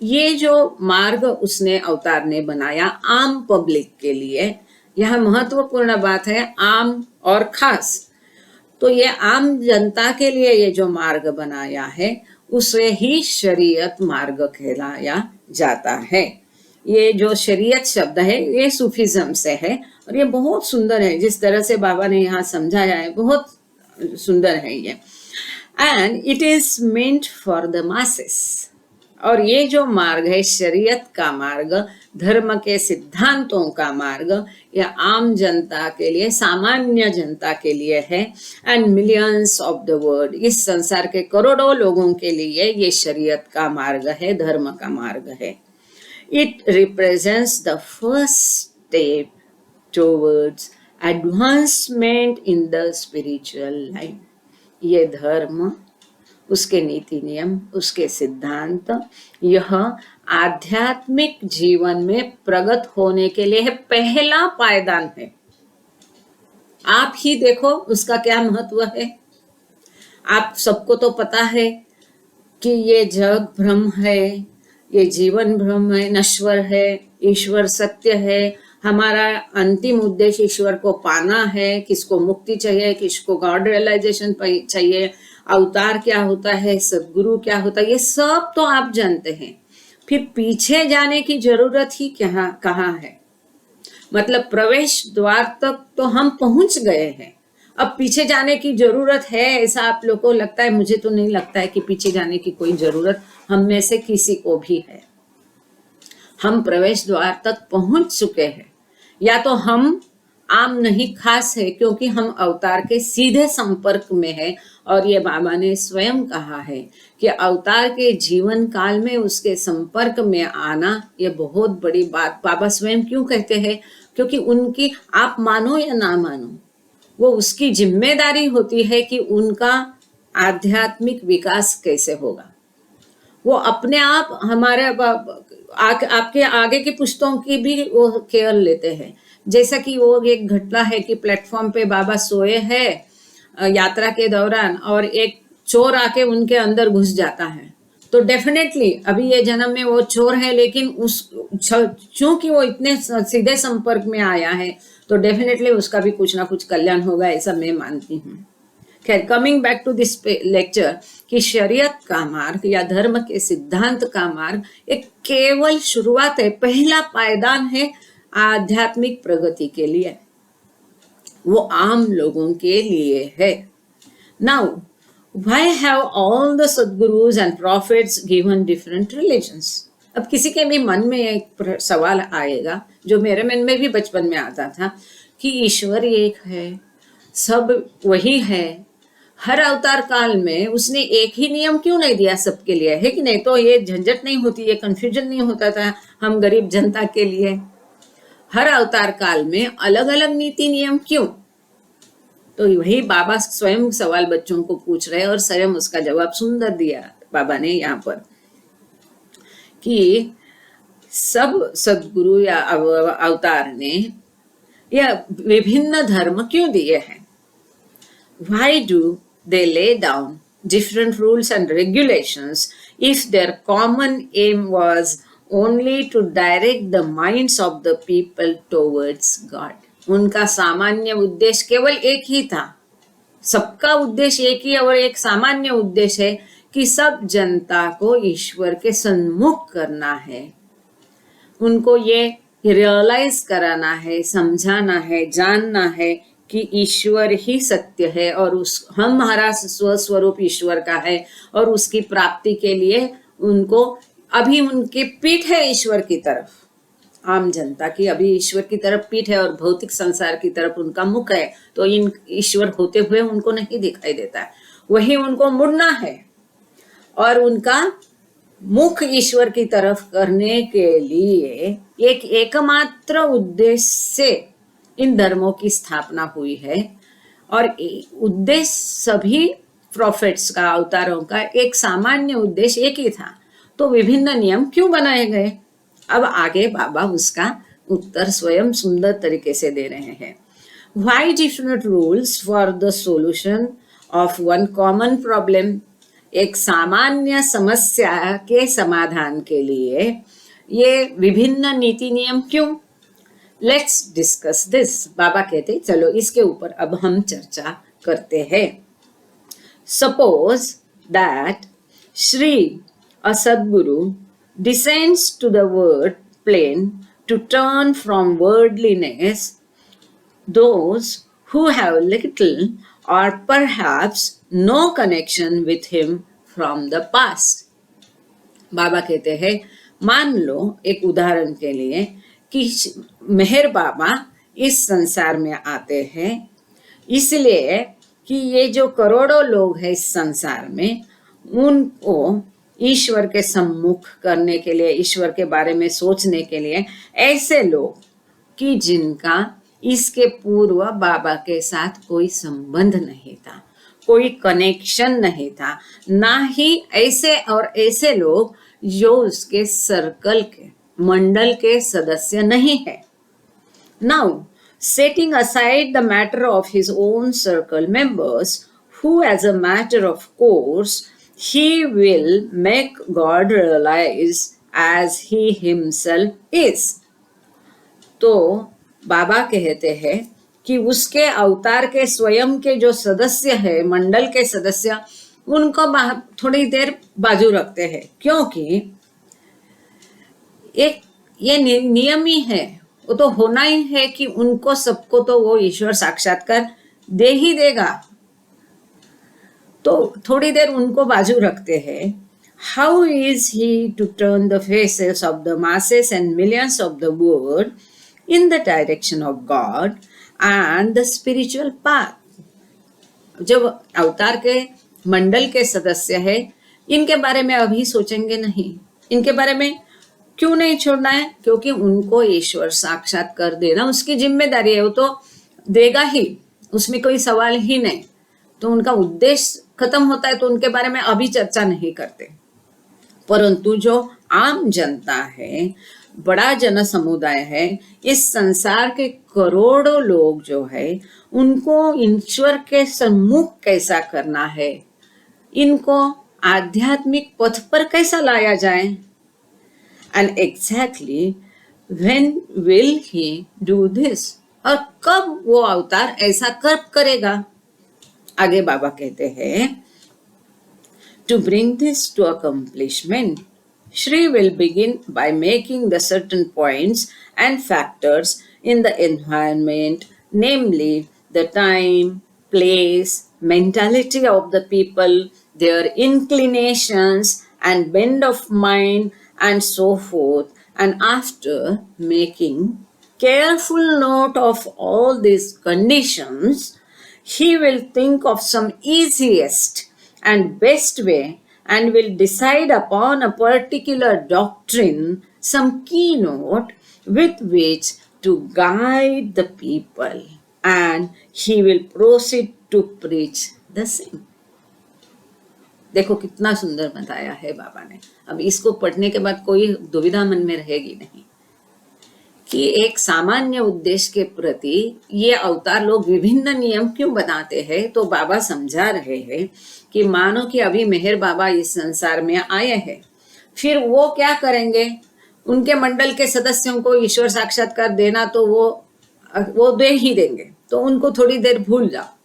ये जो मार्ग उसने अवतार ने बनाया आम पब्लिक के लिए, यह महत्वपूर्ण बात है, आम और खास। तो ये आम जनता के लिए ये जो मार्ग बनाया है उसे ही शरीयत मार्ग कहलाया जाता है। ये जो शरीयत शब्द है ये सूफीज्म से है और ये बहुत सुंदर है, जिस तरह से बाबा ने यहाँ समझाया है बहुत सुंदर है ये। And it is meant for the masses. और ये जो मार्ग है शरीयत का मार्ग, धर्म के सिद्धांतों का मार्ग, यह आम जनता के लिए, सामान्य जनता के लिए है। And millions of the world, इस संसार के करोड़ों लोगों के लिए ये शरीयत का मार्ग है, धर्म का मार्ग है। It represents the first step towards advancement in the spiritual life. ये धर्म, उसके नीति नियम, उसके सिद्धांत, यह आध्यात्मिक जीवन में प्रगत होने के लिए पहला पायदान है। आप ही देखो उसका क्या महत्व है। आप सबको तो पता है कि ये जग भ्रम है, ये जीवन भ्रम है, नश्वर है, ईश्वर सत्य है। हमारा अंतिम उद्देश्य ईश्वर को पाना है। किसको मुक्ति चाहिए, किसको गॉड रियलाइजेशन चाहिए, अवतार क्या होता है, सदगुरु क्या होता है, ये सब तो आप जानते हैं। फिर पीछे जाने की जरूरत ही कहाँ है। मतलब प्रवेश द्वार तक तो हम पहुंच गए हैं, अब पीछे जाने की जरूरत है ऐसा आप लोगों को लगता है? मुझे तो नहीं लगता है कि पीछे जाने की कोई जरूरत हम में से किसी को भी है। हम प्रवेश द्वार तक पहुंच चुके हैं। या तो हम आम नहीं खास है, क्योंकि हम अवतार के सीधे संपर्क में है। और ये बाबा ने स्वयं कहा है कि अवतार के जीवन काल में उसके संपर्क में आना ये बहुत बड़ी बात। बाबा स्वयं क्यों कहते हैं? क्योंकि उनकी, आप मानो या ना मानो, वो उसकी जिम्मेदारी होती है कि उनका आध्यात्मिक विकास कैसे होगा। वो अपने आप हमारे आपके आगे की पुश्तों की भी वो केयर लेते हैं। जैसा कि वो एक घटना है कि प्लेटफॉर्म पे बाबा सोए हैं यात्रा के दौरान और एक चोर आके उनके अंदर घुस जाता है। तो डेफिनेटली अभी ये जन्म में वो चोर है, लेकिन चूंकि वो इतने सीधे संपर्क में आया है तो डेफिनेटली उसका भी कुछ ना कुछ कल्याण होगा, ऐसा मैं मानती हूँ। खैर, coming back to this lecture, कि शरीयत का मार्ग या धर्म के सिद्धांत का मार्ग एक केवल शुरुआत है, पहला पायदान है आध्यात्मिक प्रगति के लिए। वो आम लोगों के लिए है। Now, why have all the Sadgurus and prophets given different religions? अब किसी के भी मन में एक सवाल आएगा, जो मेरे मन में भी बचपन में आता था, कि ईश्वर एक है, सब वही है, हर अवतार काल में उसने एक ही नियम क्यों नहीं दिया सबके लिए, है कि नहीं? तो ये झंझट नहीं होती, ये कंफ्यूजन नहीं होता था हम गरीब जनता के लिए। हर अवतार काल में अलग अलग नीति नियम क्यों? तो वही बाबा स्वयं सवाल बच्चों को पूछ रहे और स्वयं उसका जवाब सुंदर दिया बाबा ने यहाँ पर, कि सब सदगुरु या अवतार ने या विभिन्न धर्म क्यों दिए हैं? Why do they lay down different rules and regulations if their common aim was only to direct the minds of the people towards God? उनका सामान्य उद्देश्य केवल एक ही था। सबका उद्देश्य एक ही और एक सामान्य उद्देश्य है कि सब जनता को ईश्वर के सन्मुख करना है। उनको ये रियलाइज कराना है, समझाना है, जानना है कि ईश्वर ही सत्य है और हमारा स्वस्वरूप ईश्वर का है। और उसकी प्राप्ति के लिए उनको, अभी उनकी पीठ है ईश्वर की तरफ, आम जनता की अभी ईश्वर की तरफ पीठ है और भौतिक संसार की तरफ उनका मुख है। तो इन ईश्वर होते हुए उनको नहीं दिखाई देता है, वही उनको मुड़ना है और उनका मुख ईश्वर की तरफ करने के लिए एक एकमात्र उद्देश्य से इन धर्मों की स्थापना हुई है। और उद्देश्य सभी प्रोफेट्स का, अवतारों का एक सामान्य उद्देश्य एक ही था। तो विभिन्न नियम क्यों बनाए गए? अब आगे बाबा उसका उत्तर स्वयं सुंदर तरीके से दे रहे हैं। Why different rules for the solution of one common problem? एक सामान्य समस्या के समाधान के लिए ये विभिन्न नीति नियम क्यों? Let's discuss this. बाबा कहते चलो इसके ऊपर अब हम चर्चा करते हैं। Suppose that Shri a Sadguru descends to the word plane to turn from worldliness those who have little or perhaps no connection with him from the past. बाबा कहते हैं मान लो एक उदाहरण के लिए कि मेहर बाबा इस संसार में आते हैं इसलिए कि ये जो करोड़ों लोग हैं इस संसार में उनको ईश्वर के सम्मुख करने के लिए, ईश्वर के बारे में सोचने के लिए, ऐसे लोग कि जिनका इसके पूर्व बाबा के साथ कोई संबंध नहीं था, कोई कनेक्शन नहीं था, ना ही ऐसे और ऐसे लोग जो उसके सर्कल के, मंडल के सदस्य नहीं है। Now setting aside the matter of his own circle members, who as a matter of course he will make God realize as he himself is. तो बाबा कहते हैं कि उसके अवतार के स्वयं के जो सदस्य है, मंडल के सदस्य, उनको थोड़ी देर बाजू रखते हैं, क्योंकि एक ये नियम ही है, वो तो होना ही है कि उनको सबको तो वो ईश्वर साक्षात्कार दे ही देगा। तो थोड़ी देर उनको बाजू रखते हैं। How is he to turn the faces of the masses and millions of the world in the direction of God and the spiritual path. जब अवतार के मंडल के सदस्य है, इनके बारे में अभी सोचेंगे नहीं, इनके बारे में क्यों नहीं छोड़ना है? क्योंकि उनको ईश्वर साक्षात कर देना उसकी जिम्मेदारी है, वो तो देगा ही, उसमें कोई सवाल ही नहीं। तो उनका उद्देश्य खत्म होता है तो उनके बारे में अभी चर्चा नहीं करते। परंतु जो आम जनता है, बड़ा जन समुदाय है, इस संसार के करोड़ों लोग जो है, उनको ईश्वर के सम्मुख कैसा करना है, इनको आध्यात्मिक पथ पर कैसा लाया जाए। And exactly when will he do this? और कब वो अवतार ऐसा कब करेगा? आगे बाबा कहते हैं to bring this to accomplishment, Shri will begin by making the certain points and factors in the environment, namely the time, place, mentality of the people, their inclinations and bend of mind and so forth, and after making careful note of all these conditions, he will think of some easiest and best way and will decide upon a particular doctrine, some keynote with which to guide the people, and he will proceed to preach the same. देखो कितना सुंदर बताया है बाबा ने। अब इसको पढ़ने के बाद कोई दुविधा मन में रहेगी नहीं कि एक सामान्य उद्देश्य के प्रति ये अवतार लोग विभिन्न नियम क्यों बनाते हैं। तो बाबा समझा रहे हैं कि मानो कि अभी मेहर बाबा इस संसार में आए हैं, फिर वो क्या करेंगे? उनके मंडल के सदस्यों को ईश्वर साक्षात्कार देना तो वो दे ही देंगे, तो उनको थोड़ी देर भूल जाओ।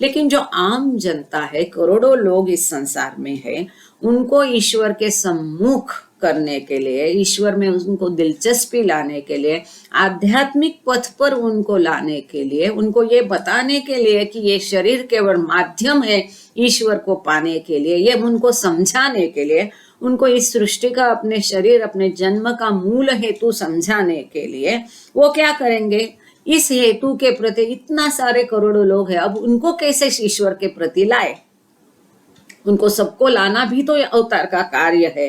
लेकिन जो आम जनता है, करोड़ों लोग इस संसार में है, उनको ईश्वर के सम्मुख करने के लिए, ईश्वर में उनको दिलचस्पी लाने के लिए, आध्यात्मिक पथ पर उनको लाने के लिए, उनको ये बताने के लिए कि ये शरीर केवल माध्यम है ईश्वर को पाने के लिए, ये उनको समझाने के लिए, उनको इस सृष्टि का, अपने शरीर, अपने जन्म का मूल हेतु समझाने के लिए वो क्या करेंगे? इस हेतु के प्रति इतना सारे करोड़ों लोग हैं, अब उनको कैसे ईश्वर के प्रति लाए? उनको सबको लाना भी तो अवतार का कार्य है।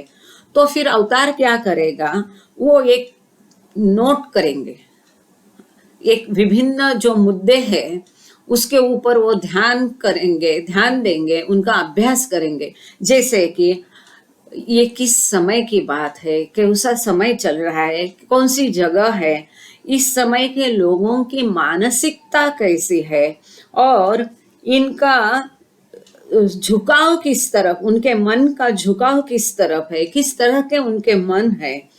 तो फिर अवतार क्या करेगा? वो एक नोट करेंगे, एक विभिन्न जो मुद्दे हैं उसके ऊपर वो ध्यान करेंगे, ध्यान देंगे, उनका अभ्यास करेंगे। जैसे कि ये किस समय की बात है, कैसा समय चल रहा है, कौन सी जगह है, इस समय के लोगों की मानसिकता कैसी है और इनका झुकाव किस तरफ, उनके मन का झुकाव किस तरफ है, किस तरह के उनके मन है,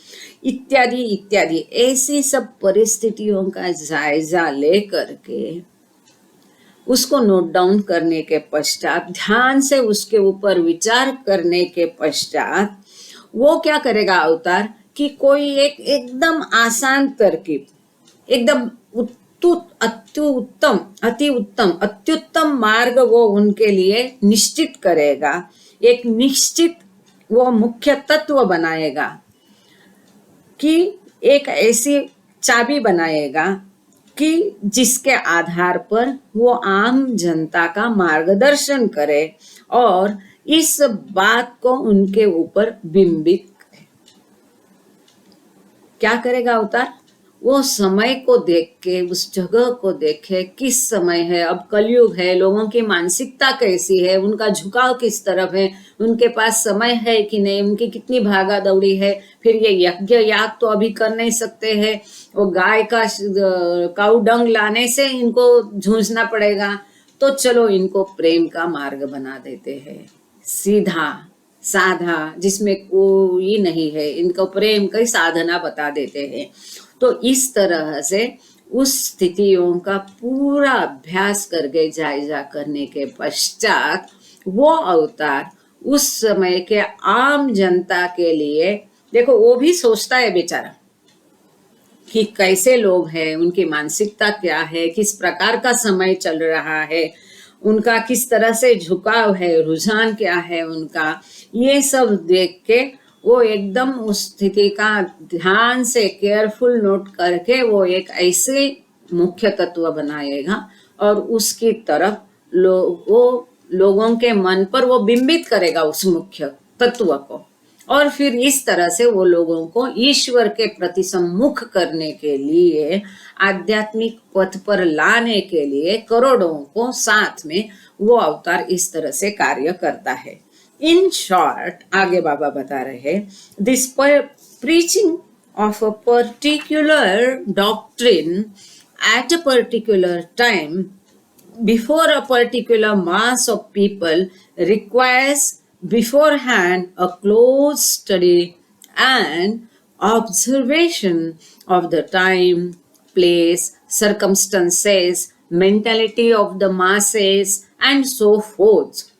इत्यादि इत्यादि, ऐसी सब परिस्थितियों का जायजा ले करके उसको नोट डाउन करने के पश्चात, ध्यान से उसके ऊपर विचार करने के पश्चात वो क्या करेगा अवतार कि कोई एक एकदम आसान तरकीब, एकदम अति उत्तम अत्युत्तम मार्ग वो उनके लिए निश्चित करेगा, एक निश्चित वो मुख्य तत्व बनाएगा कि एक ऐसी चाबी बनाएगा कि जिसके आधार पर वो आम जनता का मार्गदर्शन करे और इस बात को उनके ऊपर बिंबित करे। क्या करेगा अवतार? वो समय को देख के, उस जगह को देखे, किस समय है, अब कलयुग है, लोगों की मानसिकता कैसी है, उनका झुकाव किस तरफ है, उनके पास समय है कि नहीं, उनकी कितनी भागा दौड़ी है, फिर ये यज्ञ याग तो अभी कर नहीं सकते हैं, वो गाय का काऊ डंग लाने से इनको जूझना पड़ेगा, तो चलो इनको प्रेम का मार्ग बना देते हैं, सीधा साधा, जिसमें कोई नहीं है, इनको प्रेम की साधना बता देते हैं। तो इस तरह से उस स्थितियों का पूरा अभ्यास करके जायजा करने के पश्चात वो अवतार उस समय के आम जनता के लिए, देखो वो भी सोचता है बेचारा कि कैसे लोग हैं, उनकी मानसिकता क्या है, किस प्रकार का समय चल रहा है, उनका किस तरह से झुकाव है, रुझान क्या है उनका, ये सब देख के वो एकदम उस स्थिति का ध्यान से केयरफुल नोट करके वो एक ऐसे मुख्य तत्व बनाएगा और उसकी तरफ वो लोगों के मन पर वो बिंबित करेगा उस मुख्य तत्व को, और फिर इस तरह से वो लोगों को ईश्वर के प्रति सम्मुख करने के लिए, आध्यात्मिक पथ पर लाने के लिए करोड़ों को साथ में वो अवतार इस तरह से कार्य करता है। इन शॉर्ट, आगे बाबा बता रहे, this preaching of a particular doctrine at a particular time before a particular mass of people requires beforehand a close study and observation of the time, place, circumstances, mentality of the masses and so forth.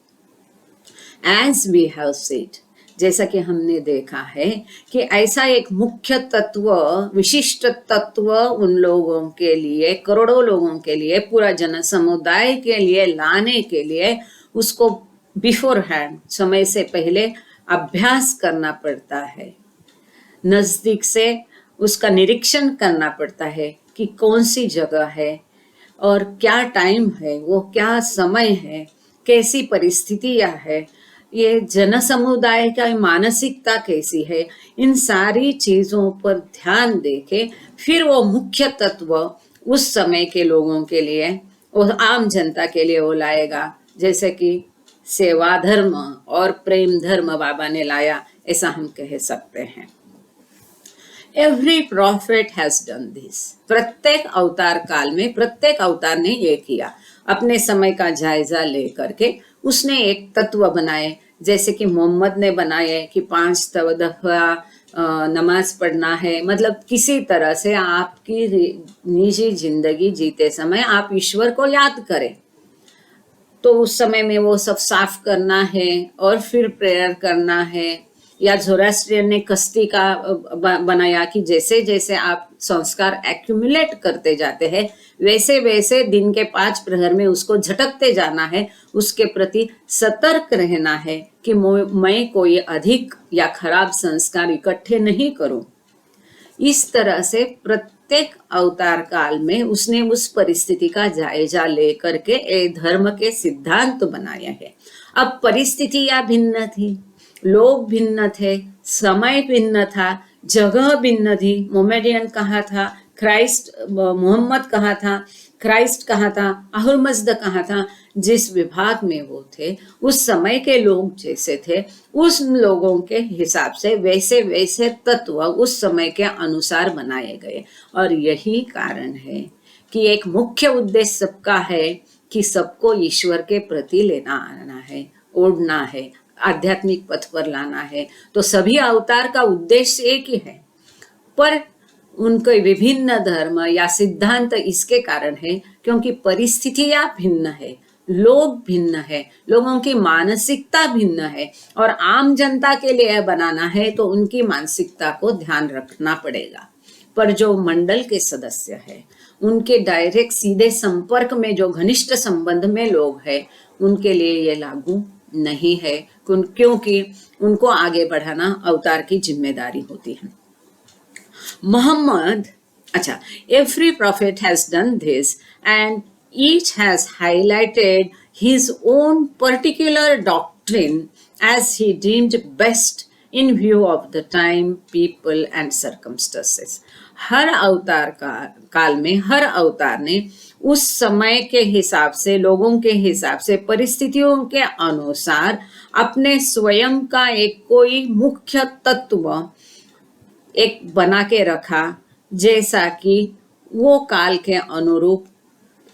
As we have said, जैसा कि हमने देखा है कि ऐसा एक मुख्य तत्व, विशिष्ट तत्व उन लोगों के लिए, करोड़ों लोगों के लिए, पूरा जन समुदाय के लिए लाने के लिए उसको बिफोर हैंड, समय से पहले अभ्यास करना पड़ता है, नजदीक से उसका निरीक्षण करना पड़ता है कि कौन सी जगह है और क्या टाइम है, वो क्या समय है, कैसी परिस्थितियां है, ये जन समुदाय का मानसिकता कैसी है, इन सारी चीजों पर ध्यान देके फिर वो मुख्य तत्व उस समय के लोगों के लिए, वो आम जनता के लिए वो लाएगा, जैसे कि सेवा धर्म और प्रेम धर्म बाबा ने लाया, ऐसा हम कह सकते हैं। Every profit has done this, प्रत्येक अवतार काल में प्रत्येक अवतार ने ये किया, अपने समय का जायजा ले करके उसने एक तत्व बनाए, जैसे कि मोहम्मद ने बनाए कि 5 दफा नमाज पढ़ना है, मतलब किसी तरह से आपकी निजी जिंदगी जीते समय आप ईश्वर को याद करें, तो उस समय में वो सब साफ करना है और फिर प्रेयर करना है। या ज़ोरास्ट्रियन ने कस्ती का बनाया कि जैसे जैसे आप संस्कार एक्यूमुलेट करते जाते हैं वैसे वैसे दिन के 5 प्रहर में उसको झटकते जाना है, उसके प्रति सतर्क रहना है कि मैं कोई अधिक या खराब संस्कार इकट्ठे नहीं करूं। इस तरह से प्रत्येक अवतार काल में उसने उस परिस्थिति का जायजा लेकर के एक धर्म के सिद्धांत बनाया है। अब परिस्थितियां भिन्न थी, लोग भिन्न थे, समय भिन्न था, जगह भिन्न थी। मोमेडियन कहाँ था, क्राइस्ट मोहम्मद कहाँ था, क्राइस्ट कहाँ था, अहुरमज़द कहाँ था, जिस विभाग में वो थे, उस समय के लोग जैसे थे, उस लोगों के हिसाब से वैसे वैसे तत्व उस समय के अनुसार बनाए गए। और यही कारण है कि एक मुख्य उद्देश्य सबका है कि सबको ईश्वर के प्रति लेना आना है, ओढ़ना है, आध्यात्मिक पथ पर लाना है। तो सभी अवतार का उद्देश्य एक ही है, पर उनके विभिन्न धर्म या सिद्धांत इसके कारण है क्योंकि परिस्थितियां भिन्न है, लोग भिन्न है, लोगों की मानसिकता भिन्न है, और आम जनता के लिए बनाना है तो उनकी मानसिकता को ध्यान रखना पड़ेगा। पर जो मंडल के सदस्य है, उनके डायरेक्ट सीधे संपर्क में जो घनिष्ठ संबंध में लोग हैं, उनके लिए ये लागू नहीं है, क्योंकि उनको आगे बढ़ाना अवतार की जिम्मेदारी होती है। Muhammad, acha, every prophet has done this, and each has highlighted his own particular doctrine as he deemed best in view of the time, people and circumstances. हर अवतार काल में हर अवतार ने उस समय के हिसाब से, लोगों के हिसाब से, परिस्थितियों के अनुसार अपने स्वयं का एक कोई मुख्य तत्व एक बना के रखा, जैसा कि वो काल के अनुरूप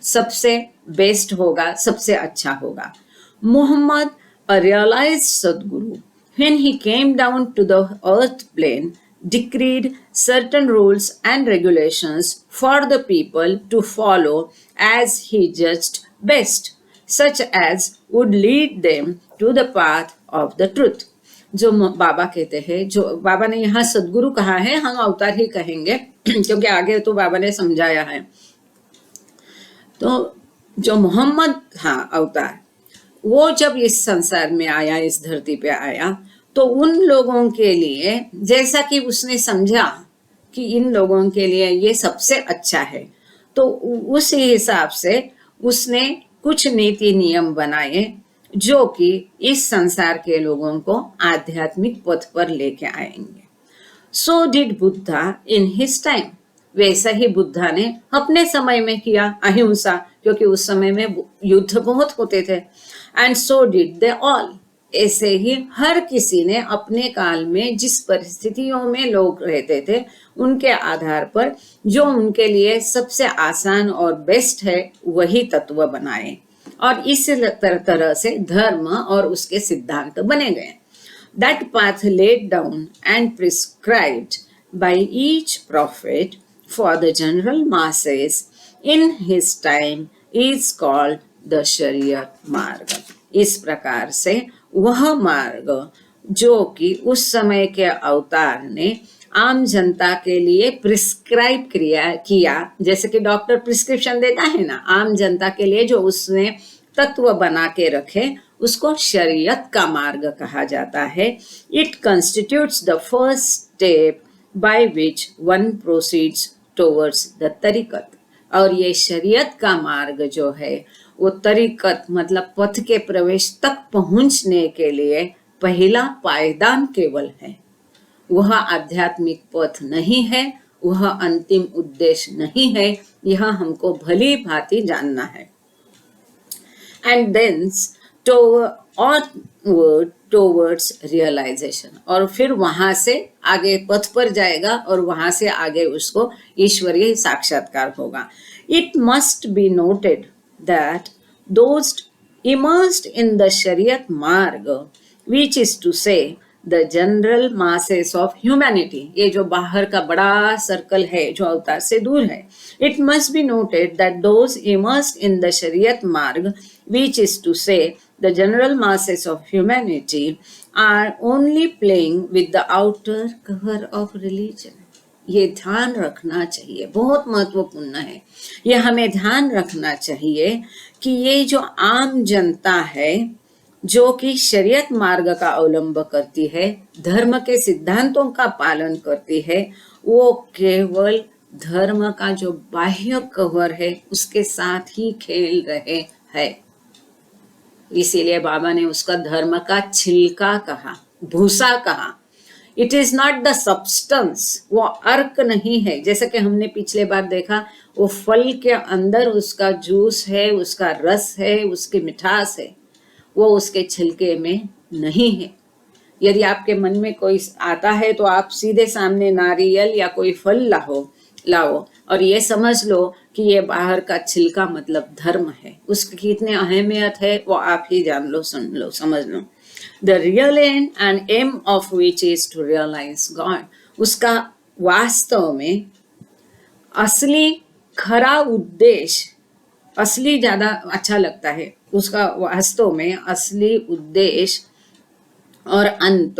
सबसे बेस्ट होगा, सबसे अच्छा होगा। Muhammad, a realized Sadguru, when he came down to the earth plane, decreed certain rules and regulations for the people to follow as he judged best, such as would lead them to the path of the truth. जो बाबा कहते हैं, जो बाबा ने यहाँ सदगुरु कहा है, हम अवतार ही कहेंगे क्योंकि आगे तो बाबा ने समझाया है। तो जो मोहम्मद था अवतार, वो जब इस संसार में आया, इस धरती पे आया, तो उन लोगों के लिए जैसा कि उसने समझा कि इन लोगों के लिए ये सबसे अच्छा है, तो उस हिसाब से उसने कुछ नीति नियम बनाए जो कि इस संसार के लोगों को आध्यात्मिक पथ पर लेके आएंगे। So did Buddha in his time, वैसा ही बुद्धा ने अपने समय में किया, अहिंसा, क्योंकि उस समय में युद्ध बहुत होते थे। And so did they all, ऐसे ही हर किसी ने अपने काल में जिस परिस्थितियों में लोग रहते थे, उनके आधार पर जो उनके लिए सबसे आसान और बेस्ट है वही तत्व बनाए, और इस तरह से धर्म और उसके सिद्धांत बने गए। That path laid down and prescribed by each prophet for the general masses in his time is called the Shariat मार्ग। इस प्रकार से वह मार्ग जो कि उस समय के अवतार ने आम जनता के लिए प्रिस्क्राइब किया, जैसे कि डॉक्टर प्रिस्क्रिप्शन देता है ना, आम जनता के लिए जो उसने तत्व बना के रखे, उसको शरीयत का मार्ग कहा जाता है। It constitutes the first step by which one proceeds towards the tariqat. और ये शरीयत का मार्ग जो है, वो तरीकत मतलब पथ के प्रवेश तक पहुंचने के लिए पहला पायदान केवल है। वह आध्यात्मिक पथ नहीं है, वह अंतिम उद्देश्य नहीं है, यह हमको भली भांति जानना है। एंड देंस टुवर्ड्स रियलाइजेशन, और फिर वहां से आगे पथ पर जाएगा और वहां से आगे उसको ईश्वरीय साक्षात्कार होगा। It must be noted that those immersed in the शरीयत मार्ग, विच इज टू से the general masses of humanity, ये जो बाहर का बड़ा सर्कल है जो अवतार से दूर है, it must be noted that those immersed in the शरीयत मार्ग, which is to say the general masses of humanity, are only playing with the outer cover of religion. ये ध्यान रखना चाहिए, बहुत महत्वपूर्ण है। ये हमें ध्यान रखना चाहिए कि ये जो आम जनता है जो कि शरीयत मार्ग का अवलंब करती है, धर्म के सिद्धांतों का पालन करती है, वो केवल धर्म का जो बाह्य कवर है उसके साथ ही खेल रहे हैं। इसीलिए बाबा ने उसका धर्म का छिलका कहा, भूसा कहा। It is not the substance, वो अर्क नहीं है। जैसे कि हमने पिछले बार देखा, वो फल के अंदर उसका जूस है, उसका रस है, उसकी मिठास है, वो उसके छिलके में नहीं है। यदि आपके मन में कोई आता है तो आप सीधे सामने नारियल या कोई फल लाओ और ये समझ लो कि ये बाहर का छिलका मतलब धर्म है। उसकी कितनी अहमियत है वो आप ही जान लो, सुन लो, समझ लो। The real end and aim of which is to realize God, उसका वास्तव में असली खरा उद्देश्य, असली ज्यादा अच्छा लगता है, उसका वास्तव में असली उद्देश्य और अंत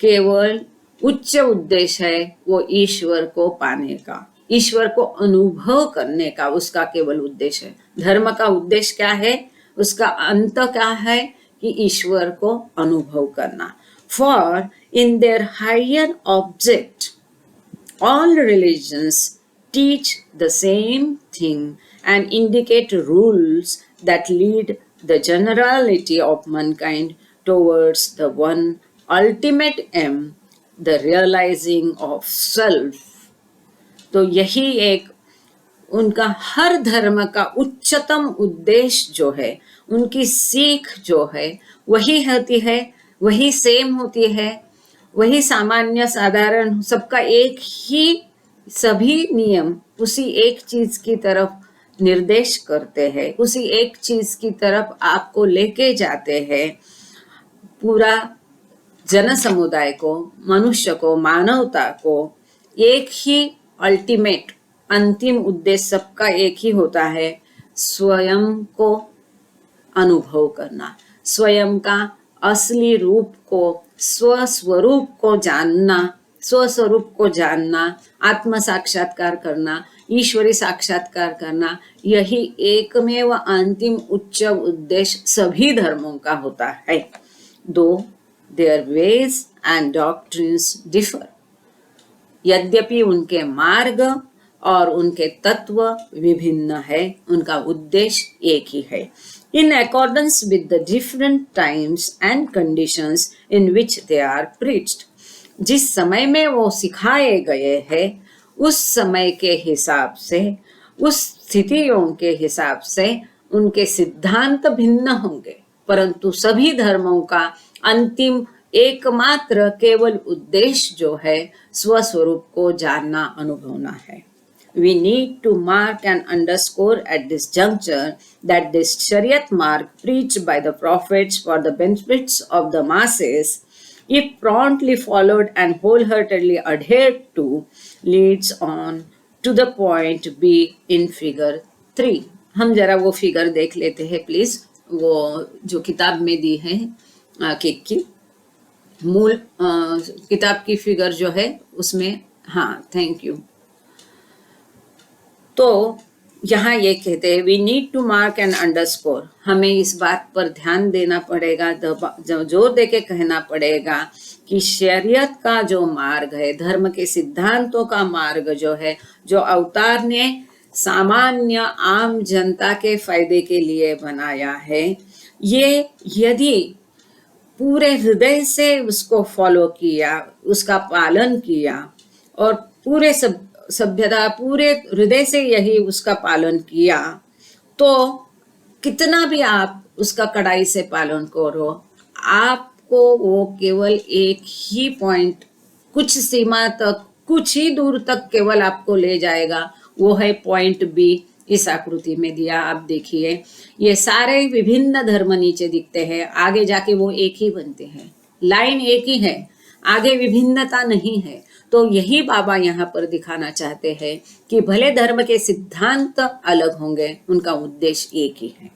केवल उच्च उद्देश्य है, वो ईश्वर को पाने का, ईश्वर को अनुभव करने का उसका केवल उद्देश्य है। धर्म का उद्देश्य क्या है, उसका अंत क्या है कि ईश्वर को अनुभव करना। For in their higher object all religions teach the same thing and indicate rules that lead the generality of mankind towards the one ultimate aim, the realizing of self. तो यही एक उनका हर धर्म का उच्चतम उद्देश्य जो है, उनकी सीख जो है वही होती है, वही सेम होती है, वही सामान्य साधारण सबका एक ही, सभी नियम उसी एक चीज की तरफ निर्देश करते हैं, उसी एक चीज की तरफ आपको लेके जाते हैं। पूरा जन समुदाय को, मनुष्य को, मानवता को एक ही अल्टीमेट, अंतिम उद्देश्य सबका एक ही होता है, स्वयं को अनुभव करना, स्वयं का असली रूप को, स्वस्वरूप को जानना, स्वस्वरूप को जानना, आत्म साक्षात्कार करना, ईश्वरी साक्षात्कार करना, यही एकमेव अंतिम उच्च उद्देश्य सभी धर्मों का होता है। Though their ways and doctrines differ, यद्यपि उनके मार्ग और उनके तत्व विभिन्न है, उनका उद्देश्य एक ही है। In accordance with the different times and conditions in which they are preached, जिस समय में वो सिखाए गए हैं उस समय के हिसाब से, उस स्थितियों के हिसाब से उनके सिद्धांत भिन्न होंगे, परंतु सभी धर्मों का अंतिम एकमात्र केवल उद्देश्य जो है स्वस्वरूप को जानना, अनुभवना है। We need to mark and underscore at this juncture that this Shariat mark preached by the prophets for the benefits of the masses, if promptly followed and wholeheartedly adhered to, leads on to the point B in figure 3. हम जरा वो figure देख लेते हैं please, वो जो किताब में दी है केक की मूल किताब की फिगर जो है उसमें, हाँ थैंक यू। तो यहाँ ये कहते हैं we need to mark and underscore, हमें इस बात पर ध्यान देना पड़ेगा, जोर दे के कहना पड़ेगा कि शरीयत का जो मार्ग है, धर्म के सिद्धांतों का मार्ग जो है, जो अवतार ने सामान्य आम जनता के फायदे के लिए बनाया है, ये यदि पूरे हृदय से उसको फॉलो किया, उसका पालन किया और पूरे सभ्यता पूरे हृदय से यही उसका पालन किया, तो कितना भी आप उसका कड़ाई से पालन करो, आपको वो केवल एक ही पॉइंट, कुछ सीमा तक, कुछ ही दूर तक केवल आपको ले जाएगा, वो है पॉइंट बी। इस आकृति में दिया, आप देखिए ये सारे विभिन्न धर्म नीचे दिखते हैं, आगे जाके वो एक ही बनते हैं, लाइन एक ही है, आगे विभिन्नता नहीं है। तो यही बाबा यहाँ पर दिखाना चाहते हैं कि भले धर्म के सिद्धांत अलग होंगे, उनका उद्देश्य एक ही है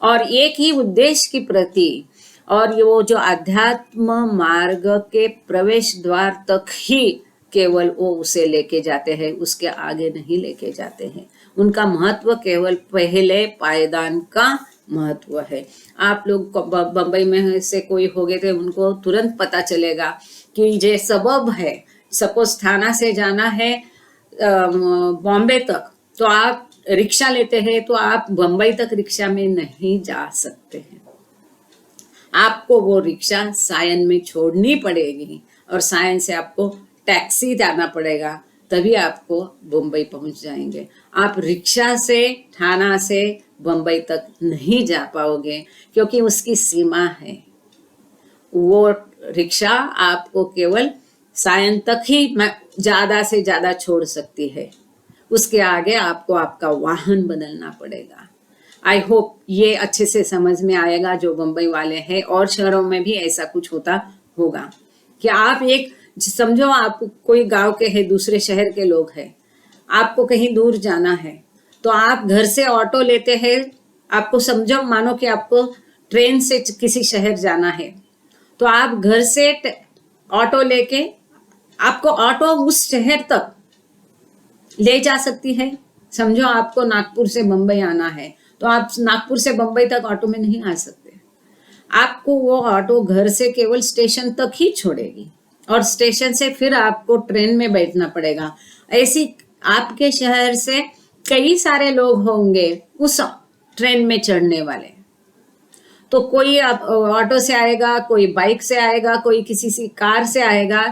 और एक ही उद्देश्य की प्रति, और वो जो आध्यात्म मार्ग के प्रवेश द्वार तक ही केवल वो उसे लेके जाते हैं, उसके आगे नहीं लेके जाते हैं। उनका महत्व केवल पहले पायदान का महत्व है। आप लोग बंबई में से कोई हो गए थे, उनको तुरंत पता चलेगा कि ये सबब है। सपोज थाना से जाना है बॉम्बे तक, तो आप रिक्शा लेते हैं तो आप बंबई तक रिक्शा में नहीं जा सकते हैं। आपको वो रिक्शा सायन में छोड़नी पड़ेगी और सायन से आपको टैक्सी जाना पड़ेगा, तभी आपको बम्बई पहुंच जाएंगे। आप रिक्शा से ठाणा से बम्बई तक नहीं जा पाओगे, क्योंकि उसकी सीमा है। वो रिक्शा आपको केवल सायन तक ही ज़्यादा से ज़्यादा छोड़ सकती है, उसके आगे आपको आपका वाहन बदलना पड़ेगा। आई होप ये अच्छे से समझ में आएगा जो बम्बई वाले हैं, और शहरों में भी ऐसा कुछ होता होगा कि आप एक समझो आप कोई गांव के हैं, दूसरे शहर के लोग हैं, आपको कहीं दूर जाना है तो आप घर से ऑटो लेते हैं। आपको समझो मानो कि आपको ट्रेन से किसी शहर जाना है, तो आप घर से ऑटो लेके आपको ऑटो उस शहर तक ले जा सकती है। समझो आपको नागपुर से बम्बई आना है, तो आप नागपुर से बम्बई तक ऑटो में नहीं आ सकते। आपको वो ऑटो घर से केवल स्टेशन तक ही छोड़ेगी और स्टेशन से फिर आपको ट्रेन में बैठना पड़ेगा। ऐसी आपके शहर से कई सारे लोग होंगे उस ट्रेन में चढ़ने वाले, तो कोई ऑटो से आएगा, कोई बाइक से आएगा, कोई किसी सी कार से आएगा,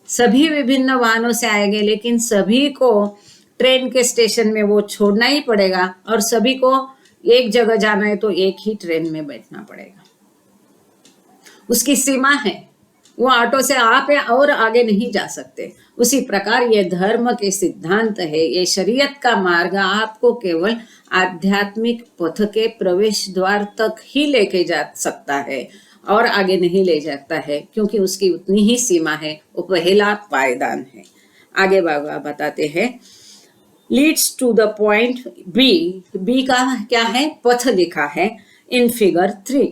सभी विभिन्न वाहनों से आएंगे, लेकिन सभी को ट्रेन के स्टेशन में वो छोड़ना ही पड़ेगा और सभी को एक जगह जाना है तो एक ही ट्रेन में बैठना पड़ेगा। उसकी सीमा है, वो ऑटो से आप और आगे नहीं जा सकते। उसी प्रकार ये धर्म के सिद्धांत है, ये शरीयत का मार्ग आपको केवल आध्यात्मिक पथ के प्रवेश द्वार तक ही लेके जा सकता है और आगे नहीं ले जाता है, क्योंकि उसकी उतनी ही सीमा है। वो पहला पायदान है। आगे बाबा बताते हैं, leads to the point B. B का क्या है? पथ लिखा है in figure 3,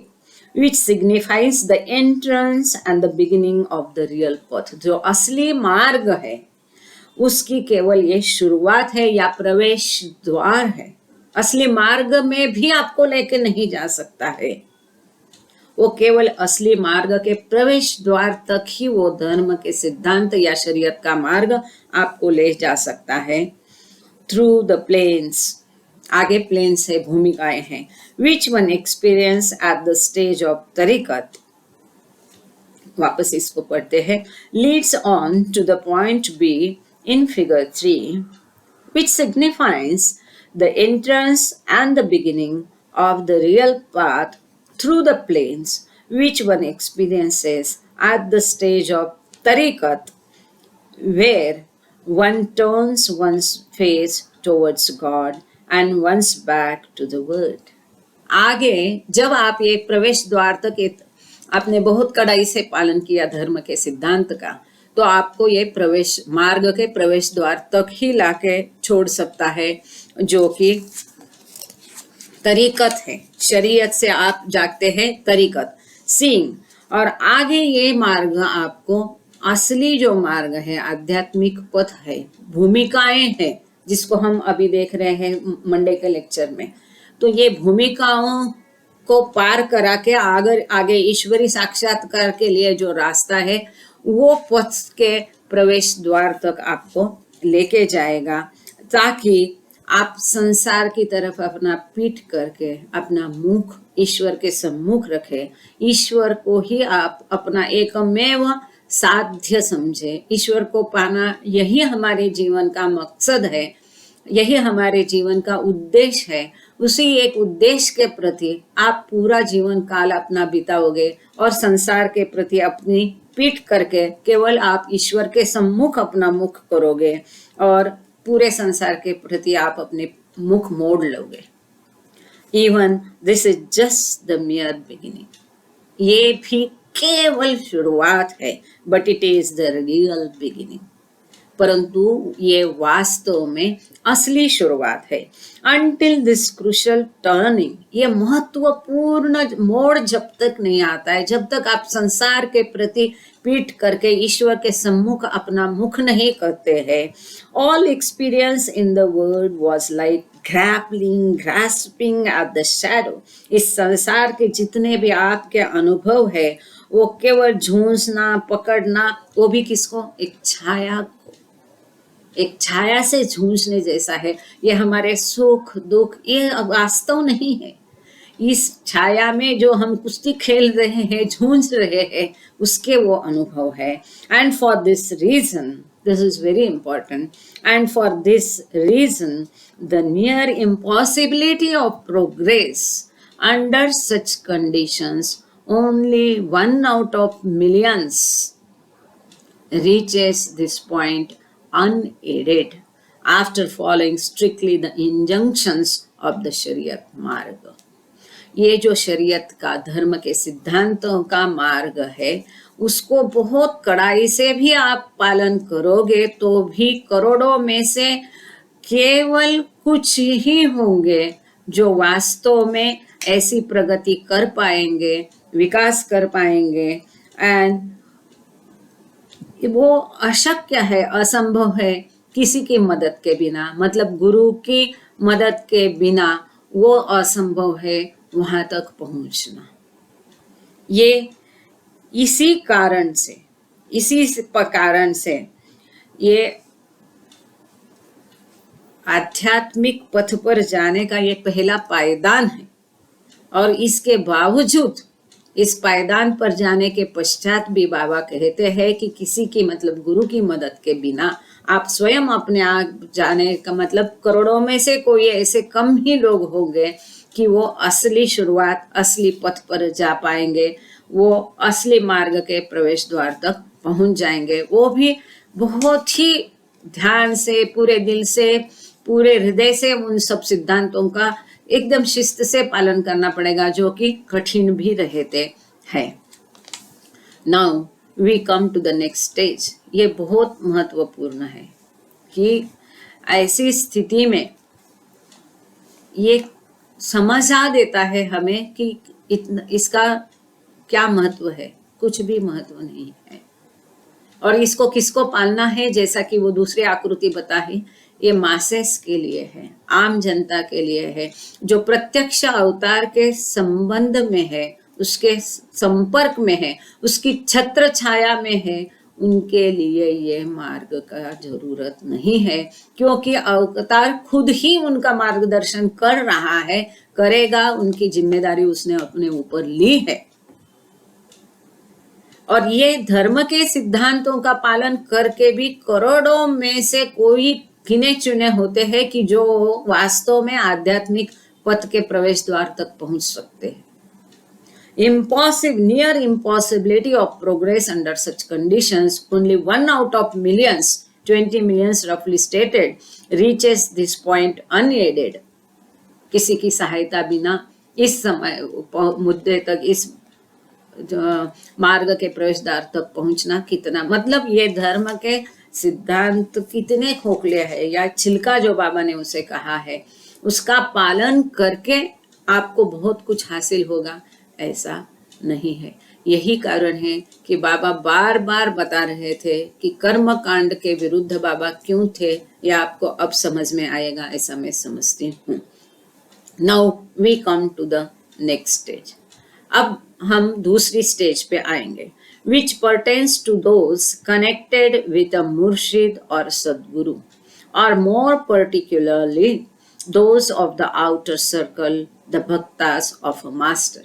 which signifies the entrance and the beginning of the real path। जो असली मार्ग है उसकी केवल ये शुरुआत है या प्रवेश द्वार है। असली मार्ग में भी आपको लेके नहीं जा सकता है, वो केवल असली मार्ग के प्रवेश द्वार तक ही वो धर्म के सिद्धांत या शरीयत का मार्ग आपको ले जा सकता है। थ्रू द प्लेन्स, आगे प्लेन्स है, भूमिकाएं हैं। Which one experiences at the stage of tariqat, वापस इसको पढ़ते हैं, leads on to the point B in figure 3, which signifies the entrance and the beginning of the real path through the plains, which one experiences at the stage of tariqat, where one turns one's face towards God and one's back to the world। आगे जब आप ये प्रवेश द्वार तक आपने बहुत कड़ाई से पालन किया धर्म के सिद्धांत का, तो आपको ये प्रवेश मार्ग के प्रवेश द्वार तक ही लाके छोड़ सकता है, जो कि तरीकत है। शरीयत से आप जागते हैं तरीकत सीइंग, और आगे ये मार्ग आपको असली जो मार्ग है, आध्यात्मिक पथ है, भूमिकाएं हैं, जिसको हम अभी देख रहे हैं मंडे के लेक्चर में। तो ये भूमिकाओं को पार करा के आगे ईश्वरी साक्षात्कार के लिए जो रास्ता है, वो पथ के प्रवेश द्वार तक आपको लेके जाएगा, ताकि आप संसार की तरफ अपना पीठ करके अपना मुख ईश्वर के सम्मुख रखे, ईश्वर को ही आप अपना एकमेव साध्य समझे। ईश्वर को पाना यही हमारे जीवन का मकसद है, यही हमारे जीवन का उद्देश्य है। उसी एक उद्देश्य के प्रति आप पूरा जीवन काल अपना बिताओगे और संसार के प्रति अपनी पीठ करके केवल आप ईश्वर के सम्मुख अपना मुख करोगे और पूरे संसार के प्रति आप अपने मुख मोड़ लोगे। Even this is just the मियर beginning, ये भी केवल शुरुआत है, but it is the real beginning, परंतु ये वास्तव में असली शुरुआत है। अंटिल दिस क्रूशियल टर्निंग, ये महत्वपूर्ण मोड़ जब तक नहीं आता है, जब तक आप संसार के प्रति पीठ करके ईश्वर के सम्मुख अपना मुख नहीं करते हैं। All experience in the world was like grasping at the shadow. इस संसार के जितने भी आपके अनुभव है, वो केवल झूंसना, पकड़ना, वो भी किसको? एक छाया को, एक छाया से झूंसने जैसा है। ये हमारे सुख दुख ये वास्तव नहीं है, इस छाया में जो हम कुश्ती खेल रहे हैं, झूझ रहे हैं, उसके वो अनुभव है। And for this reason, this is very important, and for this reason the near impossibility of progress under such conditions, only one out of millions reaches this point unaided after following strictly the injunctions of the शरीयत मार्ग। ये जो शरीयत का, धर्म के सिद्धांतों का मार्ग है, उसको बहुत कड़ाई से भी आप पालन करोगे तो भी करोड़ों में से केवल कुछ ही होंगे जो वास्तव में ऐसी प्रगति कर पाएंगे, विकास कर पाएंगे। एंड वो अशक्य है, असंभव है किसी की मदद के बिना, मतलब गुरु की मदद के बिना वो असंभव है वहां तक पहुंचना। ये इसी कारण से ये आध्यात्मिक पथ पर जाने का ये पहला पायदान है। और इसके बावजूद इस पायदान पर जाने के पश्चात भी बाबा कहते हैं कि किसी की, मतलब गुरु की मदद के बिना आप स्वयं अपने आप जाने का, मतलब करोड़ों में से कोई ऐसे कम ही लोग होंगे कि वो असली शुरुआत, असली पथ पर जा पाएंगे, वो असली मार्ग के प्रवेश द्वार तक पहुंच जाएंगे। वो भी बहुत ही ध्यान से, पूरे दिल से, पूरे हृदय से उन सब सिद्धांतों का एकदम शिस्त से पालन करना पड़ेगा, जो कि कठिन भी रहते हैं। Now we come to the next stage. ये बहुत महत्वपूर्ण है कि ऐसी स्थिति में ये समझ आ देता है हमें कि इसका क्या महत्व है। कुछ भी महत्व नहीं है। और इसको किसको पालना है, जैसा कि वो दूसरी आकृति बताई, ये मासेस के लिए है, आम जनता के लिए है, जो प्रत्यक्ष अवतार के संबंध में है, उसके संपर्क में है, उसकी छत्र छाया में है, उनके लिए ये मार्ग का जरूरत नहीं है, क्योंकि अवतार खुद ही उनका मार्गदर्शन कर रहा है, करेगा। उनकी जिम्मेदारी उसने अपने ऊपर ली है। और ये धर्म के सिद्धांतों का पालन करके भी करोड़ों में से कोई गिने चुने होते हैं कि जो वास्तव में आध्यात्मिक पथ के प्रवेश द्वार तक पहुंच सकते हैं। Near impossibility of progress under such conditions, only 1 out of millions, 20 millions roughly stated, reaches this point unaided. किसी की सहायता बिना इस समय मुद्दे तक, इस मार्ग के प्रवेश द्वार तक पहुंचना कितना, मतलब ये धर्म के सिद्धांत कितने खोखले हैं, या छिलका जो बाबा ने उसे कहा है, उसका पालन करके आपको बहुत कुछ हासिल होगा, ऐसा नहीं है। यही कारण है कि बाबा बार बार बता रहे थे कि कर्म कांड के विरुद्ध बाबा क्यों थे, यह आपको अब समझ में आएगा, ऐसा मैं समझती हूँ। Now we come to the next stage. अब हम दूसरी स्टेज पे आएंगे, which pertains to those connected with a murshid or sadguru, or more particularly those of the outer circle, the bhaktas of a master.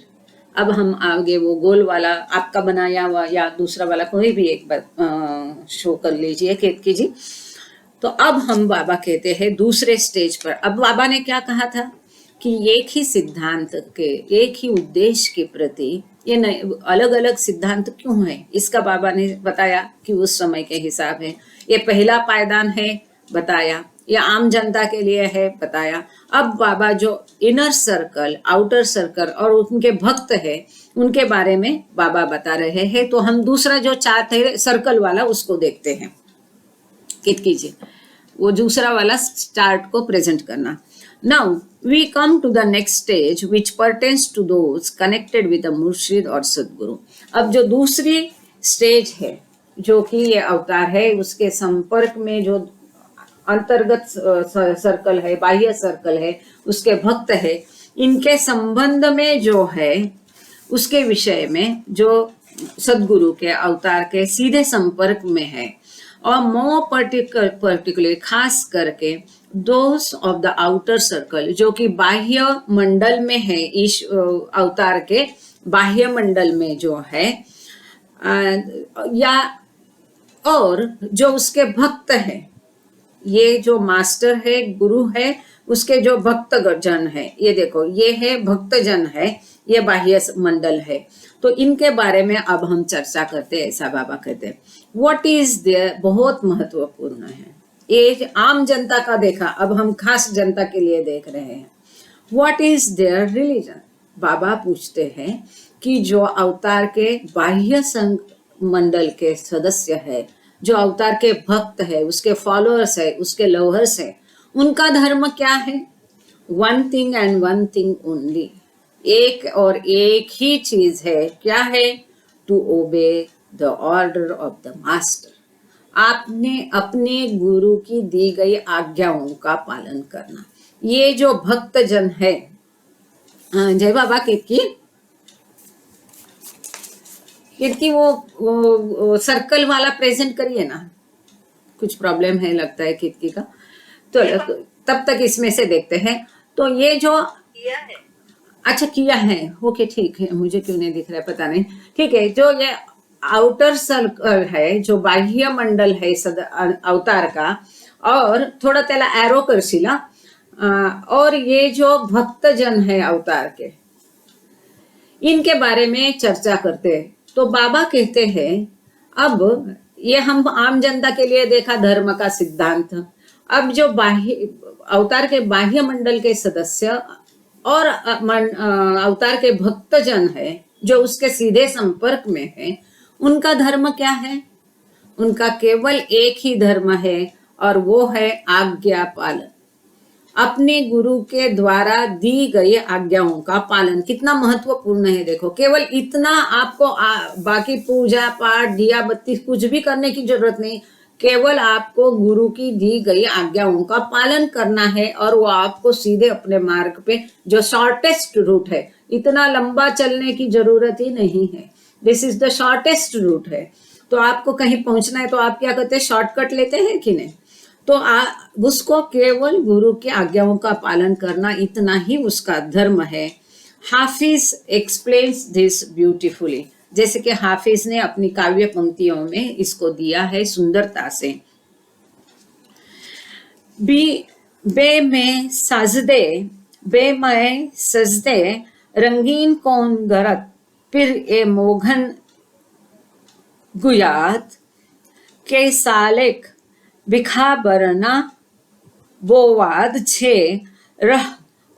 अब हम आगे वो गोल वाला आपका बनाया हुआ या दूसरा वाला कोई भी एक बार शो कर लीजिए, खेत कीजिए। तो अब हम बाबा कहते हैं दूसरे स्टेज पर। अब बाबा ने क्या कहा था कि एक ही सिद्धांत के, एक ही उद्देश्य के प्रति ये अलग अलग सिद्धांत क्यों है, इसका बाबा ने बताया कि उस समय के हिसाब है। ये पहला पायदान है, बताया। ये आम जनता के लिए है, बताया। अब बाबा जो इनर सर्कल, आउटर सर्कल और उनके भक्त है, उनके बारे में बाबा बता रहे हैं। तो हम दूसरा जो चार्ट है सर्कल वाला, उसको देखते हैं। कित कीजिए, वो दूसरा वाला चार्ट को प्रेजेंट करना। Now we come to the next stage which pertains to those connected with a murshid or sadguru. अब जो दूसरी स्टेज है, जो कि ये अवतार है, उसके संपर्क में जो अंतर्गत सर्कल है, बाह्य सर्कल है, उसके भक्त है, इनके संबंध में जो है, उसके विषय में जो सदगुरु के अवतार के सीधे संपर्क में है और मोर पर्टिकुलर खास करके those of the outer circle, जो कि बाह्य मंडल में है, इस अवतार के बाह्य मंडल में जो है, या और जो उसके भक्त है, ये जो मास्टर है, गुरु है, उसके जो भक्त जन है, ये देखो ये है भक्त जन है, ये बाह्य मंडल है। तो इनके बारे में अब हम चर्चा करते हैं, ऐसा बाबा कहते हैं। व्हाट इज देयर, बहुत महत्वपूर्ण है ये, आम जनता का देखा, अब हम खास जनता के लिए देख रहे हैं। व्हाट इज देयर रिलीजन, बाबा पूछते हैं कि जो अवतार के बाह्य संघ मंडल के सदस्य है, जो अवतार के भक्त है, उसके फॉलोअर्स है, उसके लवर्स है, उनका धर्म क्या है? One thing and one thing only, एक और एक ही चीज है, क्या है? To obey the order of the master, आपने अपने गुरु की दी गई आज्ञाओं का पालन करना। ये जो भक्त जन है, जय बाबा कितकी वो सर्कल वाला प्रेजेंट करिए ना, कुछ प्रॉब्लम है लगता है कितकी का, तो तब तक इसमें से देखते हैं। तो ये जो किया है, अच्छा किया है, ओके ठीक है, मुझे क्यों नहीं दिख रहा है पता नहीं, ठीक है। जो ये आउटर सर्कल है, जो बाह्य मंडल है अवतार का, और थोड़ा त्याला एरो करशीला, और ये जो भक्त जन है अवतार के, इनके बारे में चर्चा करते हैं। तो बाबा कहते हैं, अब ये हम आम जनता के लिए देखा धर्म का सिद्धांत, अब जो बाह्य अवतार के बाह्य मंडल के सदस्य और अवतार के भक्तजन है, जो उसके सीधे संपर्क में है, उनका धर्म क्या है? उनका केवल एक ही धर्म है, और वो है आज्ञा पालन, अपने गुरु के द्वारा दी गई आज्ञाओं का पालन। कितना महत्वपूर्ण है देखो, केवल इतना आपको बाकी पूजा पाठ दिया बत्ती कुछ भी करने की जरूरत नहीं, केवल आपको गुरु की दी गई आज्ञाओं का पालन करना है, और वो आपको सीधे अपने मार्ग पे, जो शॉर्टेस्ट रूट है, इतना लंबा चलने की जरूरत ही नहीं है, this is the shortest route है। तो आपको कहीं पहुंचना है तो आप क्या करते हैं? शॉर्टकट लेते हैं कि नहीं? तो उसको केवल गुरु की आज्ञाओं का पालन करना, इतना ही उसका धर्म है। हाफिज एक्सप्लेन्स दिस ब्यूटीफुली, जैसे कि हाफिज ने अपनी काव्य पंक्तियों में इसको दिया है सुंदरता से। बे में सजदे रंगीन कौन गरत, फिर ए मोघन गुयात के सालेक बिखा बरना बोवाद छे रह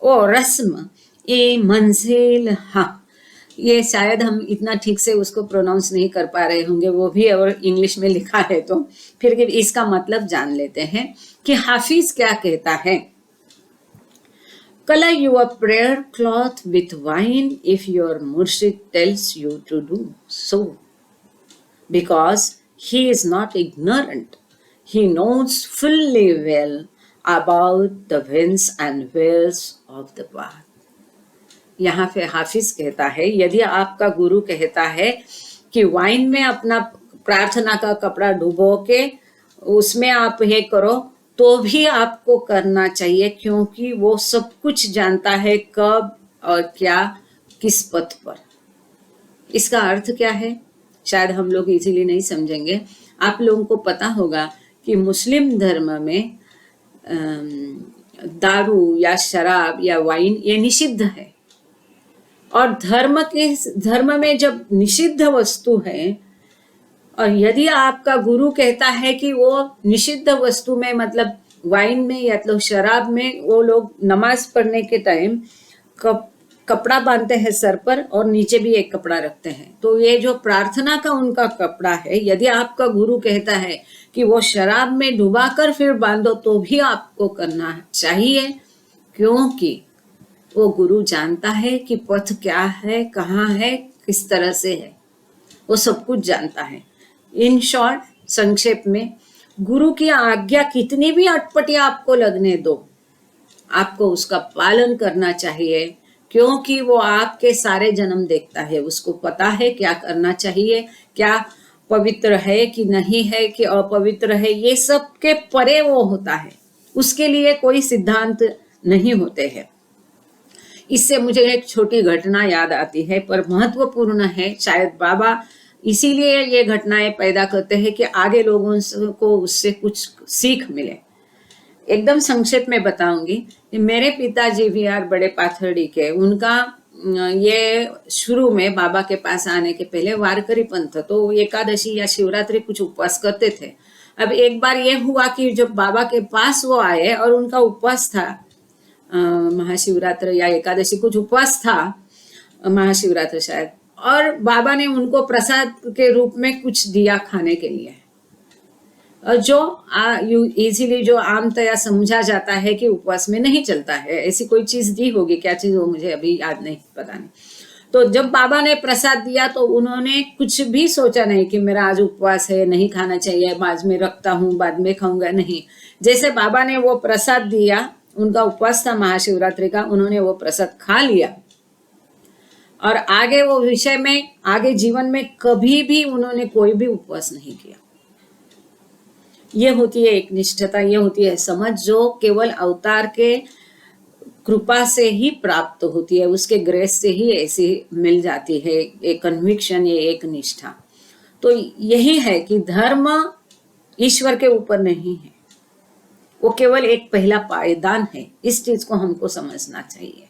ओ रस्म ए मंजिल। हाँ, ये शायद हम इतना ठीक से उसको प्रोनाउंस नहीं कर पा रहे होंगे, वो भी और इंग्लिश में लिखा है, तो फिर इसका मतलब जान लेते हैं कि हाफिज क्या कहता है। Color your prayer cloth with wine if your Murshid tells you to do so, because he is not ignorant. He knows fully well about the winds and ways of the path. यहाँ पे हाफिज कहता है, यदि आपका गुरु कहता है कि wine में अपना प्रार्थना का कपड़ा डुबो के उसमें आप ये करो, तो भी आपको करना चाहिए, क्योंकि वो सब कुछ जानता है, कब और क्या, किस पथ पर। इसका अर्थ क्या है शायद हम लोग इजीली नहीं समझेंगे। आप लोगों को पता होगा कि मुस्लिम धर्म में दारू या शराब या वाइन ये निषिद्ध है, और धर्म में जब निषिद्ध वस्तु है, और यदि आपका गुरु कहता है कि वो निषिद्ध वस्तु में, मतलब वाइन में या तो शराब में, वो लोग नमाज पढ़ने के टाइम कपड़ा बांधते हैं सर पर और नीचे भी एक कपड़ा रखते हैं, तो ये जो प्रार्थना का उनका कपड़ा है, यदि आपका गुरु कहता है कि वो शराब में डुबाकर फिर बांधो, तो भी आपको करना चाहिए, क्योंकि वो गुरु जानता है कि पथ क्या है, कहाँ है, किस तरह से है, वो सब कुछ जानता है। इन शॉर्ट, संक्षेप में, गुरु की आज्ञा कितनी भी अटपटी आपको लगने दो, आपको उसका पालन करना चाहिए, क्योंकि वो आपके सारे जन्म देखता है, उसको पता है क्या करना चाहिए, क्या पवित्र है कि नहीं है, कि अपवित्र है, ये सब के परे वो होता है, उसके लिए कोई सिद्धांत नहीं होते हैं। इससे मुझे एक छोटी घटना याद आती है, पर महत्वपूर्ण है। शायद बाबा इसीलिए ये घटनाएं पैदा करते हैं कि आगे लोगों को उससे कुछ सीख मिले। एकदम संक्षेप में बताऊंगी कि मेरे पिताजी भी आर बड़े पाथर्डी के, उनका ये शुरू में बाबा के पास आने के पहले वारकरी पंथ, तो एकादशी या शिवरात्रि कुछ उपवास करते थे। अब एक बार ये हुआ कि जब बाबा के पास वो आए और उनका उपवास था, महाशिवरात्रि या एकादशी कुछ उपवास था, महाशिवरात्रि शायद, और बाबा ने उनको प्रसाद के रूप में कुछ दिया खाने के लिए, और जो इजीली जो आमतया समझा जाता है कि उपवास में नहीं चलता है, ऐसी कोई चीज दी होगी, क्या चीज वो मुझे अभी याद नहीं, पता नहीं। तो जब बाबा ने प्रसाद दिया तो उन्होंने कुछ भी सोचा नहीं कि मेरा आज उपवास है, नहीं खाना चाहिए, बाद में रखता हूँ, बाद में खाऊंगा, नहीं। जैसे बाबा ने वो प्रसाद दिया, उनका उपवास था महाशिवरात्रि का, उन्होंने वो प्रसाद खा लिया और आगे वो विषय में, आगे जीवन में कभी भी उन्होंने कोई भी उपवास नहीं किया। ये होती है एक निष्ठता, ये होती है समझ, जो केवल अवतार के कृपा से ही प्राप्त होती है, उसके ग्रेस से ही ऐसी मिल जाती है एक कन्विक्शन, ये एक निष्ठा। तो यही है कि धर्म ईश्वर के ऊपर नहीं है, वो केवल एक पहला पायदान है। इस चीज को हमको समझना चाहिए।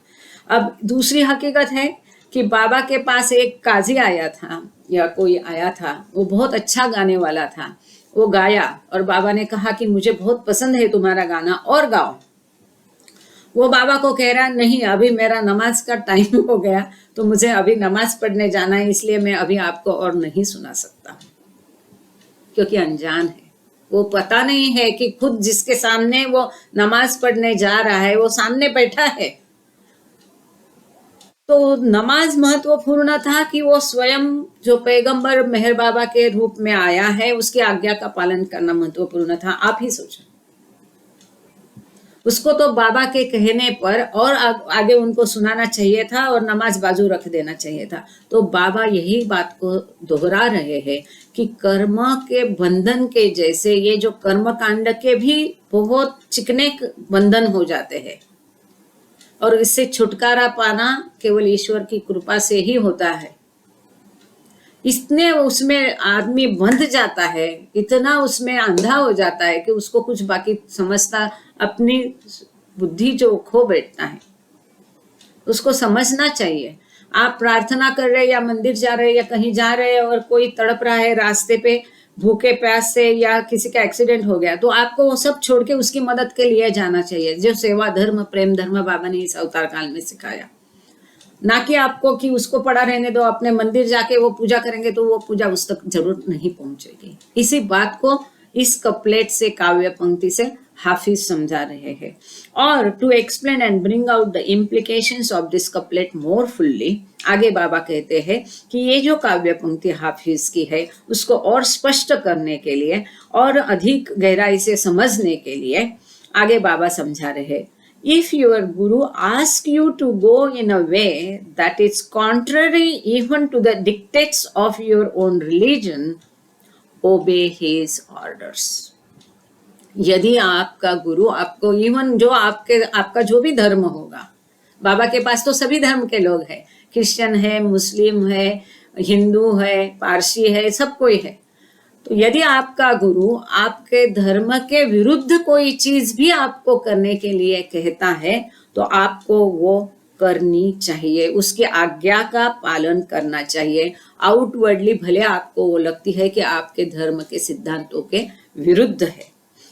अब दूसरी हकीकत है कि बाबा के पास एक काजी आया था या कोई आया था, वो बहुत अच्छा गाने वाला था, वो गाया और बाबा ने कहा कि मुझे बहुत पसंद है तुम्हारा गाना और गाओ। वो बाबा को कह रहा नहीं, अभी मेरा नमाज का टाइम हो गया, तो मुझे अभी नमाज पढ़ने जाना है, इसलिए मैं अभी आपको और नहीं सुना सकता, क्योंकि अनजान है, वो पता नहीं है कि खुद जिसके सामने वो नमाज पढ़ने जा रहा है वो सामने बैठा है। तो नमाज महत्वपूर्ण था कि वो स्वयं जो पैगंबर मेहर बाबा के रूप में आया है, उसकी आज्ञा का पालन करना महत्वपूर्ण था। आप ही सोचो, उसको तो बाबा के कहने पर और आगे उनको सुनाना चाहिए था और नमाज बाजू रख देना चाहिए था। तो बाबा यही बात को दोहरा रहे हैं कि कर्म के बंधन के जैसे ये जो कर्म कांड के भी बहुत चिकने बंधन हो जाते हैं, और इससे छुटकारा पाना केवल ईश्वर की कृपा से ही होता है। इतने उसमें आदमी बंध जाता है, इतना उसमें अंधा हो जाता है कि उसको कुछ बाकी समझता, अपनी बुद्धि जो खो बैठता है, उसको समझना चाहिए। आप प्रार्थना कर रहे या मंदिर जा रहे या कहीं जा रहे और कोई तड़प रहा है रास्ते पे भूखे प्यास से, या किसी का एक्सीडेंट हो गया, तो आपको वो सब छोड़ के उसकी मदद के लिए जाना चाहिए, जो सेवा धर्म प्रेम धर्म बाबा ने इस अवतार काल में सिखाया। ना कि आपको कि उसको पड़ा रहने दो, अपने मंदिर जाके वो पूजा करेंगे तो वो पूजा उस तक जरूर नहीं पहुंचेगी। इसी बात को इस कपलेट से, काव्य पंक्ति से हाफिज समझा रहे हैं। और to explain and bring out the implications of this couplet more fully, आगे बाबा कहते हैं कि ये जो काव्य पंक्ति हाफिज की है उसको और स्पष्ट करने के लिए और अधिक गहराई से समझने के लिए आगे बाबा समझा रहे। If your guru asks you to go in a way that is contrary even to the dictates of your own religion, obey his orders. यदि आपका गुरु आपको, इवन जो आपका जो भी धर्म होगा, बाबा के पास तो सभी धर्म के लोग हैं, क्रिश्चियन है, मुस्लिम है, हिंदू है, पारसी है, सब कोई है। तो यदि आपका गुरु आपके धर्म के विरुद्ध कोई चीज भी आपको करने के लिए कहता है तो आपको वो करनी चाहिए, उसकी आज्ञा का पालन करना चाहिए। आउटवर्डली भले आपको वो लगती है कि आपके धर्म के सिद्धांतों के विरुद्ध है,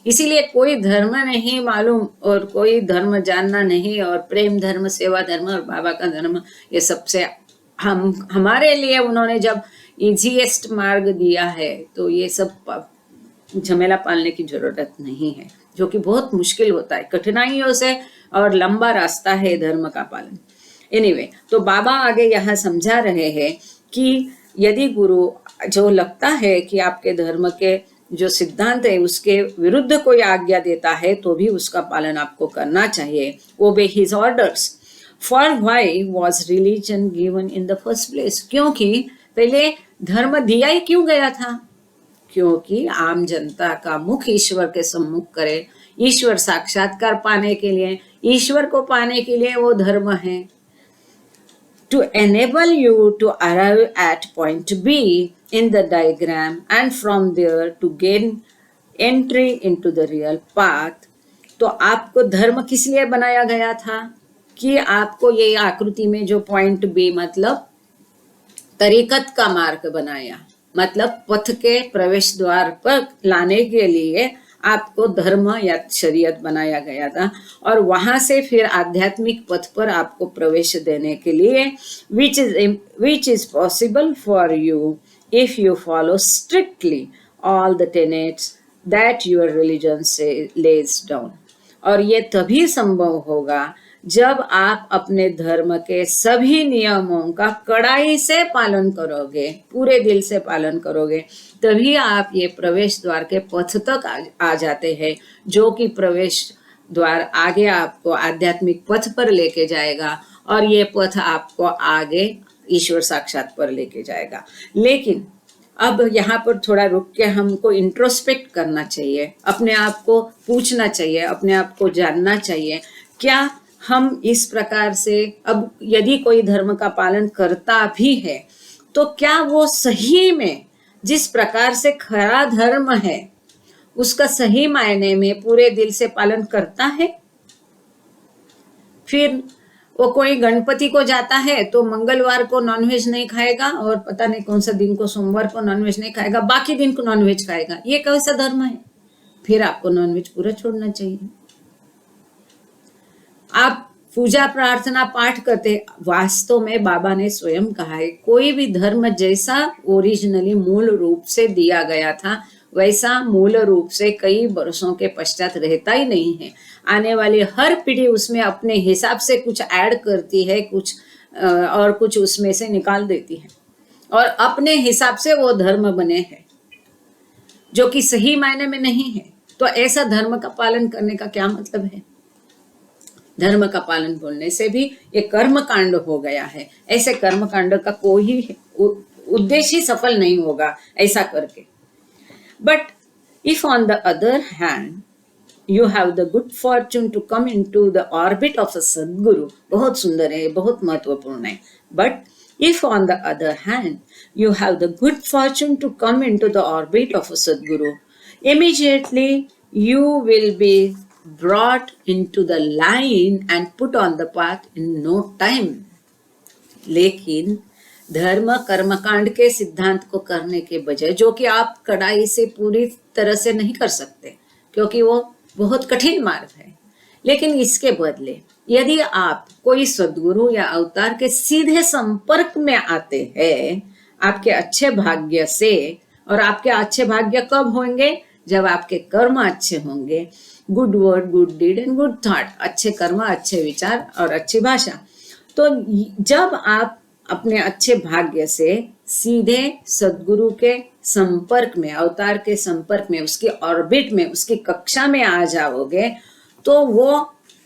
इसीलिए कोई धर्म नहीं मालूम और कोई धर्म जानना नहीं, और प्रेम धर्म, सेवा धर्म और बाबा का धर्म, ये सबसे हमारे लिए उन्होंने जब इजीएस्ट मार्ग दिया है, तो ये सब झमेला पालने की जरूरत नहीं है, जो कि बहुत मुश्किल होता है, कठिनाइयों से और लंबा रास्ता है धर्म का पालन। एनीवे, तो बाबा आगे यहाँ समझा रहे हैं कि यदि गुरु जो लगता है कि आपके धर्म के जो सिद्धांत है उसके विरुद्ध कोई आज्ञा देता है तो भी उसका पालन आपको करना चाहिए। ओबे his orders. For why was religion given in the first place? क्योंकि पहले धर्म दिया ही क्यों गया था? क्योंकि आम जनता का मुख ईश्वर के सम्मुख करे, ईश्वर साक्षात्कार पाने के लिए, ईश्वर को पाने के लिए वो धर्म है। To enable you to arrive at point B in the diagram and from there to gain entry into the real path, तो आपको धर्म किस लिए बनाया गया था कि आपको ये आकृति में जो पॉइंट बी मतलब तरीकत का मार्ग बनाया, मतलब पथ के प्रवेश द्वार पर लाने के लिए आपको धर्म या शरीयत बनाया गया था, और वहां से फिर आध्यात्मिक पथ पर आपको प्रवेश देने के लिए which is possible for you if you follow strictly all the tenets that your religion lays down। और ये तभी संभव होगा जब आप अपने धर्म के सभी नियमों का कड़ाई से पालन करोगे, पूरे दिल से पालन करोगे, तभी आप ये प्रवेश द्वार के पथ तक आ जाते हैं, जो कि प्रवेश द्वार आगे आपको आध्यात्मिक पथ पर लेके जाएगा और ये पथ आपको आगे ईश्वर साक्षात पर लेके जाएगा। लेकिन अब यहाँ पर थोड़ा रुक के हमको इंट्रोस्पेक्ट करना चाहिए, अपने आप को पूछना चाहिए, अपने आप को जानना चाहिए, क्या हम इस प्रकार से, अब यदि कोई धर्म का पालन करता भी है तो क्या वो सही में जिस प्रकार से खरा धर्म है उसका सही मायने में पूरे दिल से पालन करता है? फिर वो कोई गणपति को जाता है तो मंगलवार को नॉनवेज नहीं खाएगा और पता नहीं कौन सा दिन को सोमवार को नॉनवेज नहीं खाएगा, बाकी दिन को नॉनवेज खाएगा, ये कैसा धर्म है? फिर आपको नॉनवेज पूरा छोड़ना चाहिए। आप पूजा प्रार्थना पाठ करते, वास्तव में बाबा ने स्वयं कहा है कोई भी धर्म जैसा ओरिजिनली मूल रूप से दिया गया था वैसा मूल रूप से कई वर्षों के पश्चात रहता ही नहीं है। आने वाली हर पीढ़ी उसमें अपने हिसाब से कुछ ऐड करती है, कुछ और कुछ उसमें से निकाल देती है और अपने हिसाब से वो धर्म बने हैं जो कि सही मायने में नहीं है। तो ऐसा धर्म का पालन करने का क्या मतलब है? धर्म का पालन बोलने से भी ये कर्म कांड हो गया है। ऐसे कर्म कांड का कोई उद्देश्य सफल नहीं होगा ऐसा करके। But if on the other hand you have the good fortune to come into the orbit of a Sadguru, बहुत सुंदर है, बहुत महत्वपूर्ण है। But if on the other hand you have the good fortune to come into the orbit of a Sadguru, immediately you will be brought into the line and put on the path in no time। लेकिन धर्म कर्मकांड के सिद्धांत को करने के बजाय, जो कि आप कड़ाई से पूरी तरह से नहीं कर सकते क्योंकि वो बहुत कठिन मार्ग है, लेकिन इसके बदले यदि आप कोई सद्गुरु या अवतार के सीधे संपर्क में आते हैं आपके अच्छे भाग्य से, और आपके अच्छे भाग्य कब होंगे? जब आपके कर्म अच्छे होंगे, good word good deed and good thought, अच्छे कर्म अच्छे विचार और अच्छी भाषा। तो जब आप अपने अच्छे भाग्य से सीधे सद्गुरु के संपर्क में, अवतार के संपर्क में, उसकी ऑर्बिट में, उसकी कक्षा में आ जाओगे तो वो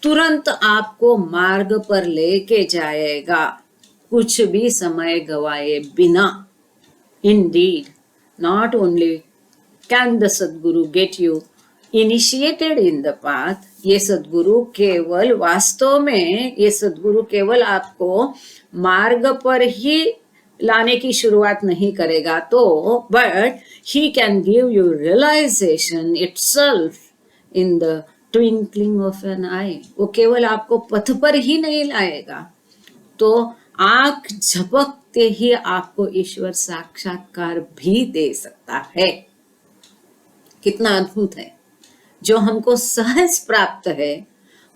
तुरंत आपको मार्ग पर लेके जाएगा, कुछ भी समय गवाए बिना। Indeed, not only can the Sadguru get you initiated in the path, ये सद्गुरु केवल, वास्तव में ये सद्गुरु केवल आपको मार्ग पर ही लाने की शुरुआत नहीं करेगा तो, but he can give you realization itself in the twinkling of an eye। वो केवल आपको पथ पर ही नहीं लाएगा, तो आंख झपकते ही आपको ईश्वर साक्षात्कार भी दे सकता है। कितना अद्भुत है! जो हमको सहज प्राप्त है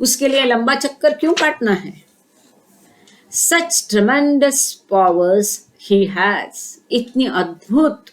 उसके लिए लंबा चक्कर क्यों काटना है? Such tremendous powers he has, इतनी अद्भुत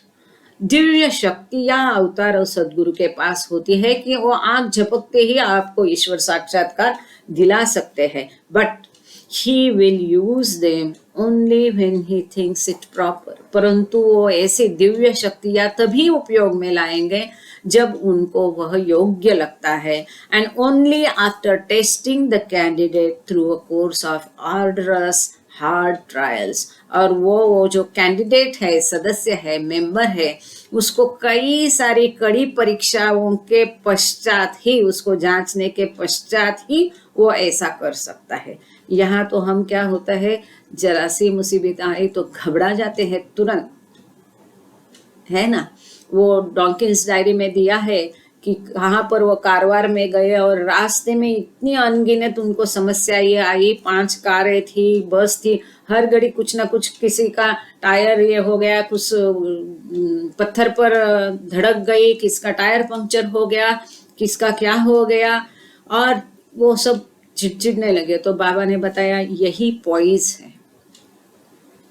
दिव्य शक्तियां अवतार और सद्गुरु के पास होती है कि वो आंख झपकते ही आपको ईश्वर साक्षात्कार दिला सकते हैं। But he will use them only when he thinks it proper, परंतु वो ऐसी दिव्य शक्तियां तभी उपयोग में लाएंगे जब उनको वह योग्य लगता है। And only after testing the candidate through a course of orders hard trials, और वो जो कैंडिडेट है, सदस्य है, मेंबर है, उसको कई सारी कड़ी परीक्षाओं के पश्चात ही, उसको जांचने के पश्चात ही वो ऐसा कर सकता है। यहाँ तो हम क्या होता है, जरा सी मुसीबत आई तो घबरा जाते हैं तुरंत, है ना। वो डॉकिंस डायरी में दिया है कि कहाँ पर वो कारवार में गए और रास्ते में इतनी अनगिनत उनको समस्या ये आई, 5 कारें थी, बस थी, हर घड़ी कुछ ना कुछ, किसी का टायर ये हो गया, कुछ पत्थर पर धड़क गई, किसका टायर पंक्चर हो गया, किसका क्या हो गया, और वो सब चिड़चिड़ने लगे। तो बाबा ने बताया यही पॉइज है।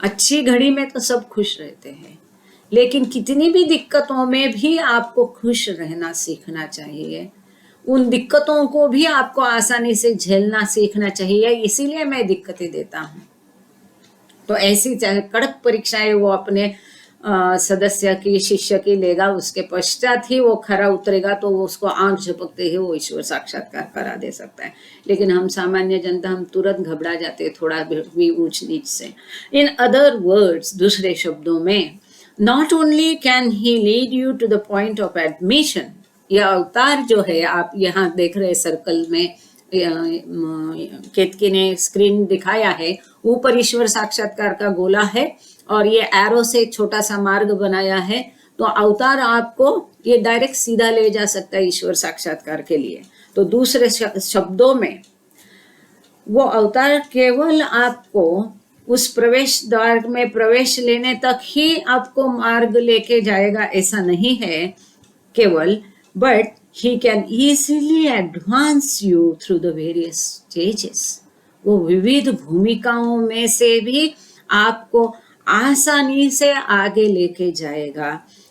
अच्छी घड़ी में तो सब खुश रहते हैं, लेकिन कितनी भी दिक्कतों में भी आपको खुश रहना सीखना चाहिए। उन दिक्कतों को भी आपको आसानी से झेलना सीखना चाहिए। इसीलिए मैं दिक्कतें देता हूँ। तो ऐसी चाहे कड़क परीक्षाएं वो अपने सदस्य की, शिष्य की लेगा, उसके पश्चात ही वो खरा उतरेगा, तो वो उसको आंख झपकते ही वो ईश्वर साक्षात्कार करा दे सकता है। लेकिन हम सामान्य जनता, हम तुरंत घबरा जाते हैं थोड़ा भी ऊंच नीच से। इन अदर वर्ड्स, दूसरे शब्दों में, not only can he lead you to the point of admission, यह अवतार जो है आप यहाँ देख रहे सर्कल में, केतकी ने स्क्रीन दिखाया है, ऊपर ईश्वर साक्षात्कार का गोला है और ये एरो से छोटा सा मार्ग बनाया है। तो अवतार आपको ये डायरेक्ट सीधा ले जा सकता है ईश्वर साक्षात्कार के लिए। तो दूसरे शब्दों में, वो अवतार केवल आपको उस प्रवेश द्वार में प्रवेश लेने तक ही आपको मार्ग लेके जाएगा, ऐसा नहीं है केवल, but he can easily advance you through the various stages. वो विविध भूमिकाओं में से भी आपको आसानी से आगे लेके जाएगा।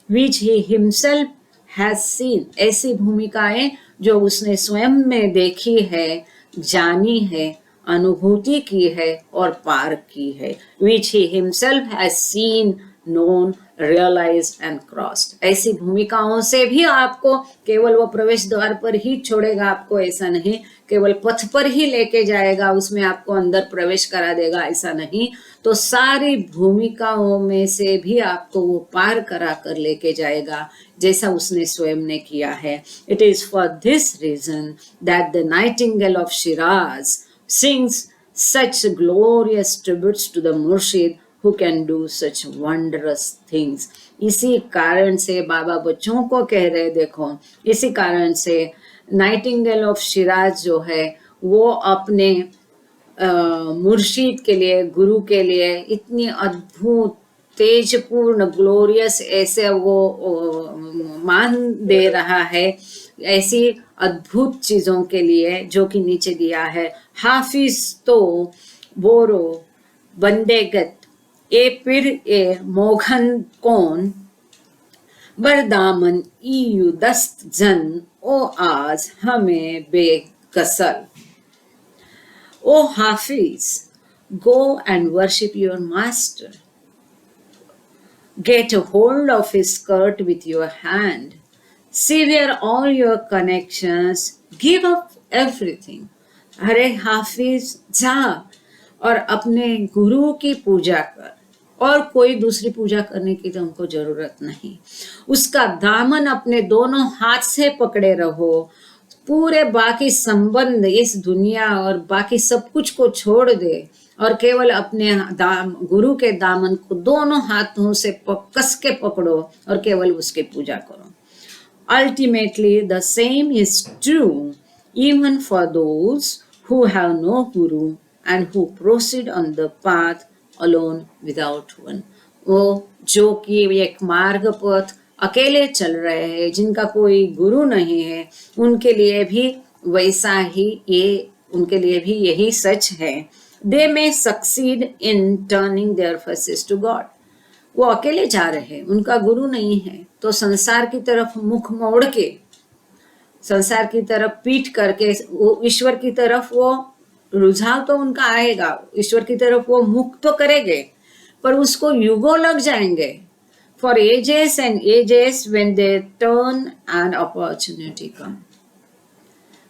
which he himself has seen, ऐसी भूमिकाएं जो उसने स्वयं में देखी है, जानी है, अनुभूति की है और पार की है। which he himself has seen, known, realized and crossed. ऐसी भूमिकाओं से भी आपको केवल वो प्रवेश द्वार पर ही छोड़ेगा, आपको ऐसा नहीं, केवल पथ पर ही लेके जाएगा, उसमें आपको अंदर प्रवेश करा देगा, ऐसा नहीं। तो सारी भूमिकाओं में से भी आपको वो पार करा कर लेके जाएगा, जैसा उसने स्वयं ने किया है। It is for this reason that the Nightingale of Shiraz sings such glorious tributes to the Murshid who can do such wondrous things. इसी कारण से बाबा बच्चों को कह रहे, देखो, इसी कारण से नाइटिंगेल ऑफ शिराज जो है वो अपने मुर्शिद के लिए, गुरु के लिए इतनी अद्भुत, तेजपूर्ण, ग्लोरियस ऐसे वो मान दे रहा है, ऐसी अद्भुत चीजों के लिए जो कि नीचे दिया है। हाफिज तो बोरो बंदेगत ए पिर ए मोघन कौन बरदामन ईयू दस्त जन ओ आज हमें बेकसल। ओ हाफिज, go and worship your master. Get a hold of his skirt with your hand. Sever all your connections. Give up everything. अरे हाफिज, जा और अपने गुरु की पूजा कर, और कोई दूसरी पूजा करने की तो हमको जरूरत नहीं। उसका दामन अपने दोनों हाथ से पकड़े रहो, पूरे बाकी संबंध इस दुनिया और बाकी सब कुछ को छोड़ दे और केवल अपने गुरु के दामन को दोनों हाथों से कस के पकड़ो और केवल उसकी पूजा करो। Ultimately, the same is true even for those who have no guru and who proceed on the path alone without one. वो जो कि एक मार्ग पथ अकेले चल रहे हैं, जिनका कोई गुरु नहीं है, उनके लिए भी वैसा ही ये, उनके लिए भी यही सच है। They may succeed in turning their faces to God. वो अकेले जा रहे हैं, उनका गुरु नहीं है, तो संसार की तरफ मुख मोड़ के, संसार की तरफ पीठ करके ईश्वर की तरफ वो रुझाव तो उनका आएगा, ईश्वर की तरफ वो मुख तो करेंगे, पर उसको युगों लग जाएंगे। For ages and ages when they turn an opportunity come.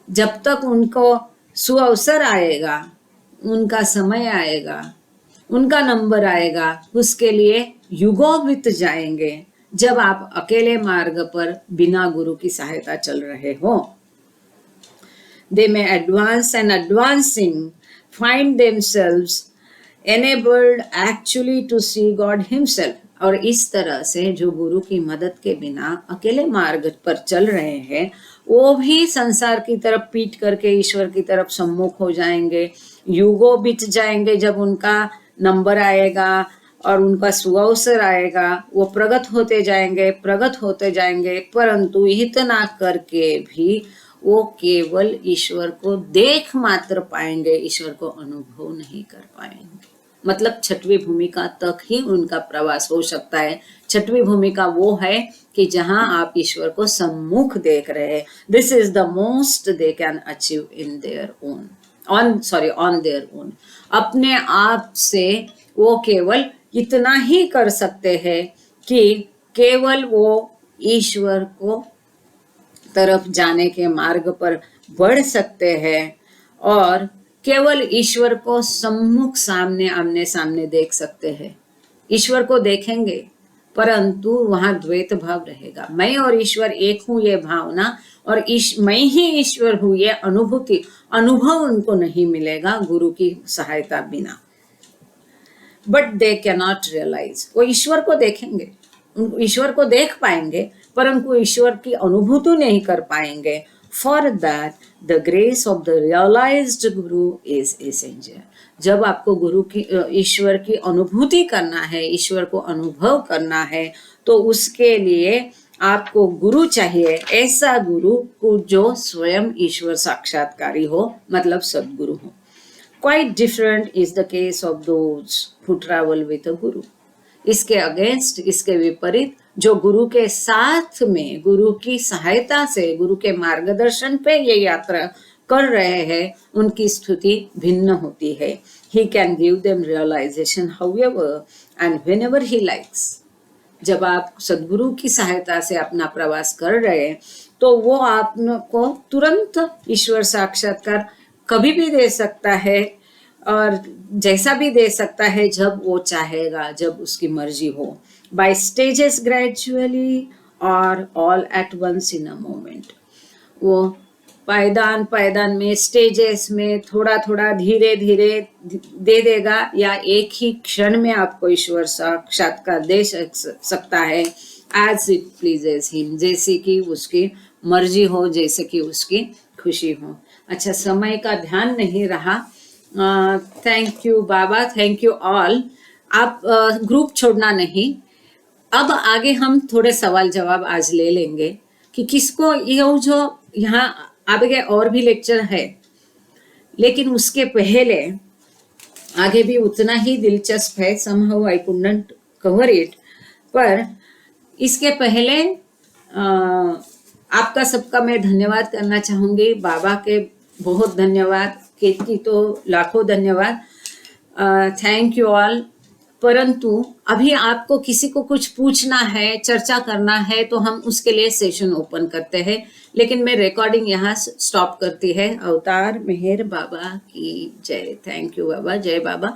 जब तक उनको सुअवसर आएगा, उनका समय आएगा, उनका नंबर आएगा, उसके लिए युगों बीत जाएंगे, जब आप अकेले मार्ग पर बिना गुरु की सहायता चल रहे हो। They may advance and advancing find themselves enabled actually to see God himself। और इस तरह से जो गुरु की मदद के बिना अकेले मार्ग पर चल रहे हैं वो भी संसार की तरफ पीट करके ईश्वर की तरफ सम्मुख हो जाएंगे। युगों बीत जाएंगे, जब उनका नंबर आएगा और उनका सुअवसर आएगा वो प्रगट होते जाएंगे, परंतु इतना करके भी वो केवल ईश्वर को देख मात्र पाएंगे, ईश्वर को अनुभव नहीं कर पाएंगे। मतलब छठवीं भूमिका तक ही उनका प्रवास हो सकता है। छठवीं भूमिका वो है कि जहां आप ईश्वर को सम्मुख देख रहे हैं। This is the most they can achieve in their own on their own. अपने आप से वो केवल इतना ही कर सकते हैं कि केवल वो ईश्वर को तरफ जाने के मार्ग पर बढ़ सकते हैं और केवल ईश्वर को सम्मुख सामने आमने सामने देख सकते हैं। ईश्वर को देखेंगे परंतु वहां द्वैत भाव रहेगा। मैं और ईश्वर एक हूं ये भावना और मैं ही ईश्वर हूं ये अनुभव उनको नहीं मिलेगा गुरु की सहायता बिना। But they cannot realise. वो ईश्वर को देखेंगे, ईश्वर को देख पाएंगे परंतु ईश्वर की अनुभूति नहीं कर पाएंगे। For that the grace of the realised guru is essential. जब आपको गुरु की ईश्वर की अनुभूति करना है, ईश्वर को अनुभव करना है, तो उसके लिए आपको गुरु चाहिए, ऐसा गुरु को जो स्वयं ईश्वर साक्षात्कारी हो, मतलब सद्गुरु हो। Quite different is the case of those who travel with a guru। इसके अगेंस्ट, इसके विपरीत जो गुरु के साथ में, गुरु की सहायता से, गुरु के मार्गदर्शन पे ये यात्रा कर रहे हैं, उनकी स्थिति भिन्न होती है। He can give them realization however and whenever he likes। जब आप सद्गुरु की सहायता से अपना प्रवास कर रहे हैं तो वो आपको तुरंत ईश्वर साक्षात्कार कभी भी दे सकता है और जैसा भी दे सकता है जब वो चाहेगा, जब उसकी मर्जी हो। बाय स्टेजेस ग्रेजुअली और all at once in a moment. वो पायदान में, स्टेजेस में थोड़ा थोड़ा धीरे धीरे दे देगा या एक ही क्षण में आपको ईश्वर साक्षात्कार दे सकता है। एज इट प्लीजेस हिम, जैसे कि उसकी मर्जी हो, जैसे कि उसकी खुशी हो। अच्छा, समय का ध्यान नहीं रहा। Thank you Baba, thank you all. आप ग्रुप छोड़ना नहीं। अब आगे हम थोड़े सवाल जवाब आज ले लेंगे कि किसको ये जो यहाँ आगे और भी लेक्चर है, लेकिन उसके पहले आगे भी उतना ही दिलचस्प है। somehow I couldn't cover it, पर इसके पहले आपका सबका मैं धन्यवाद करना चाहूंगी। बाबा के बहुत धन्यवाद, केतकी तो लाखों धन्यवाद। Thank you all. परंतु अभी आपको किसी को कुछ पूछना है, चर्चा करना है, तो हम उसके लिए सेशन ओपन करते हैं। लेकिन मैं रिकॉर्डिंग यहाँ स्टॉप करती है। अवतार मेहर बाबा की जय। थैंक यू बाबा, जय बाबा।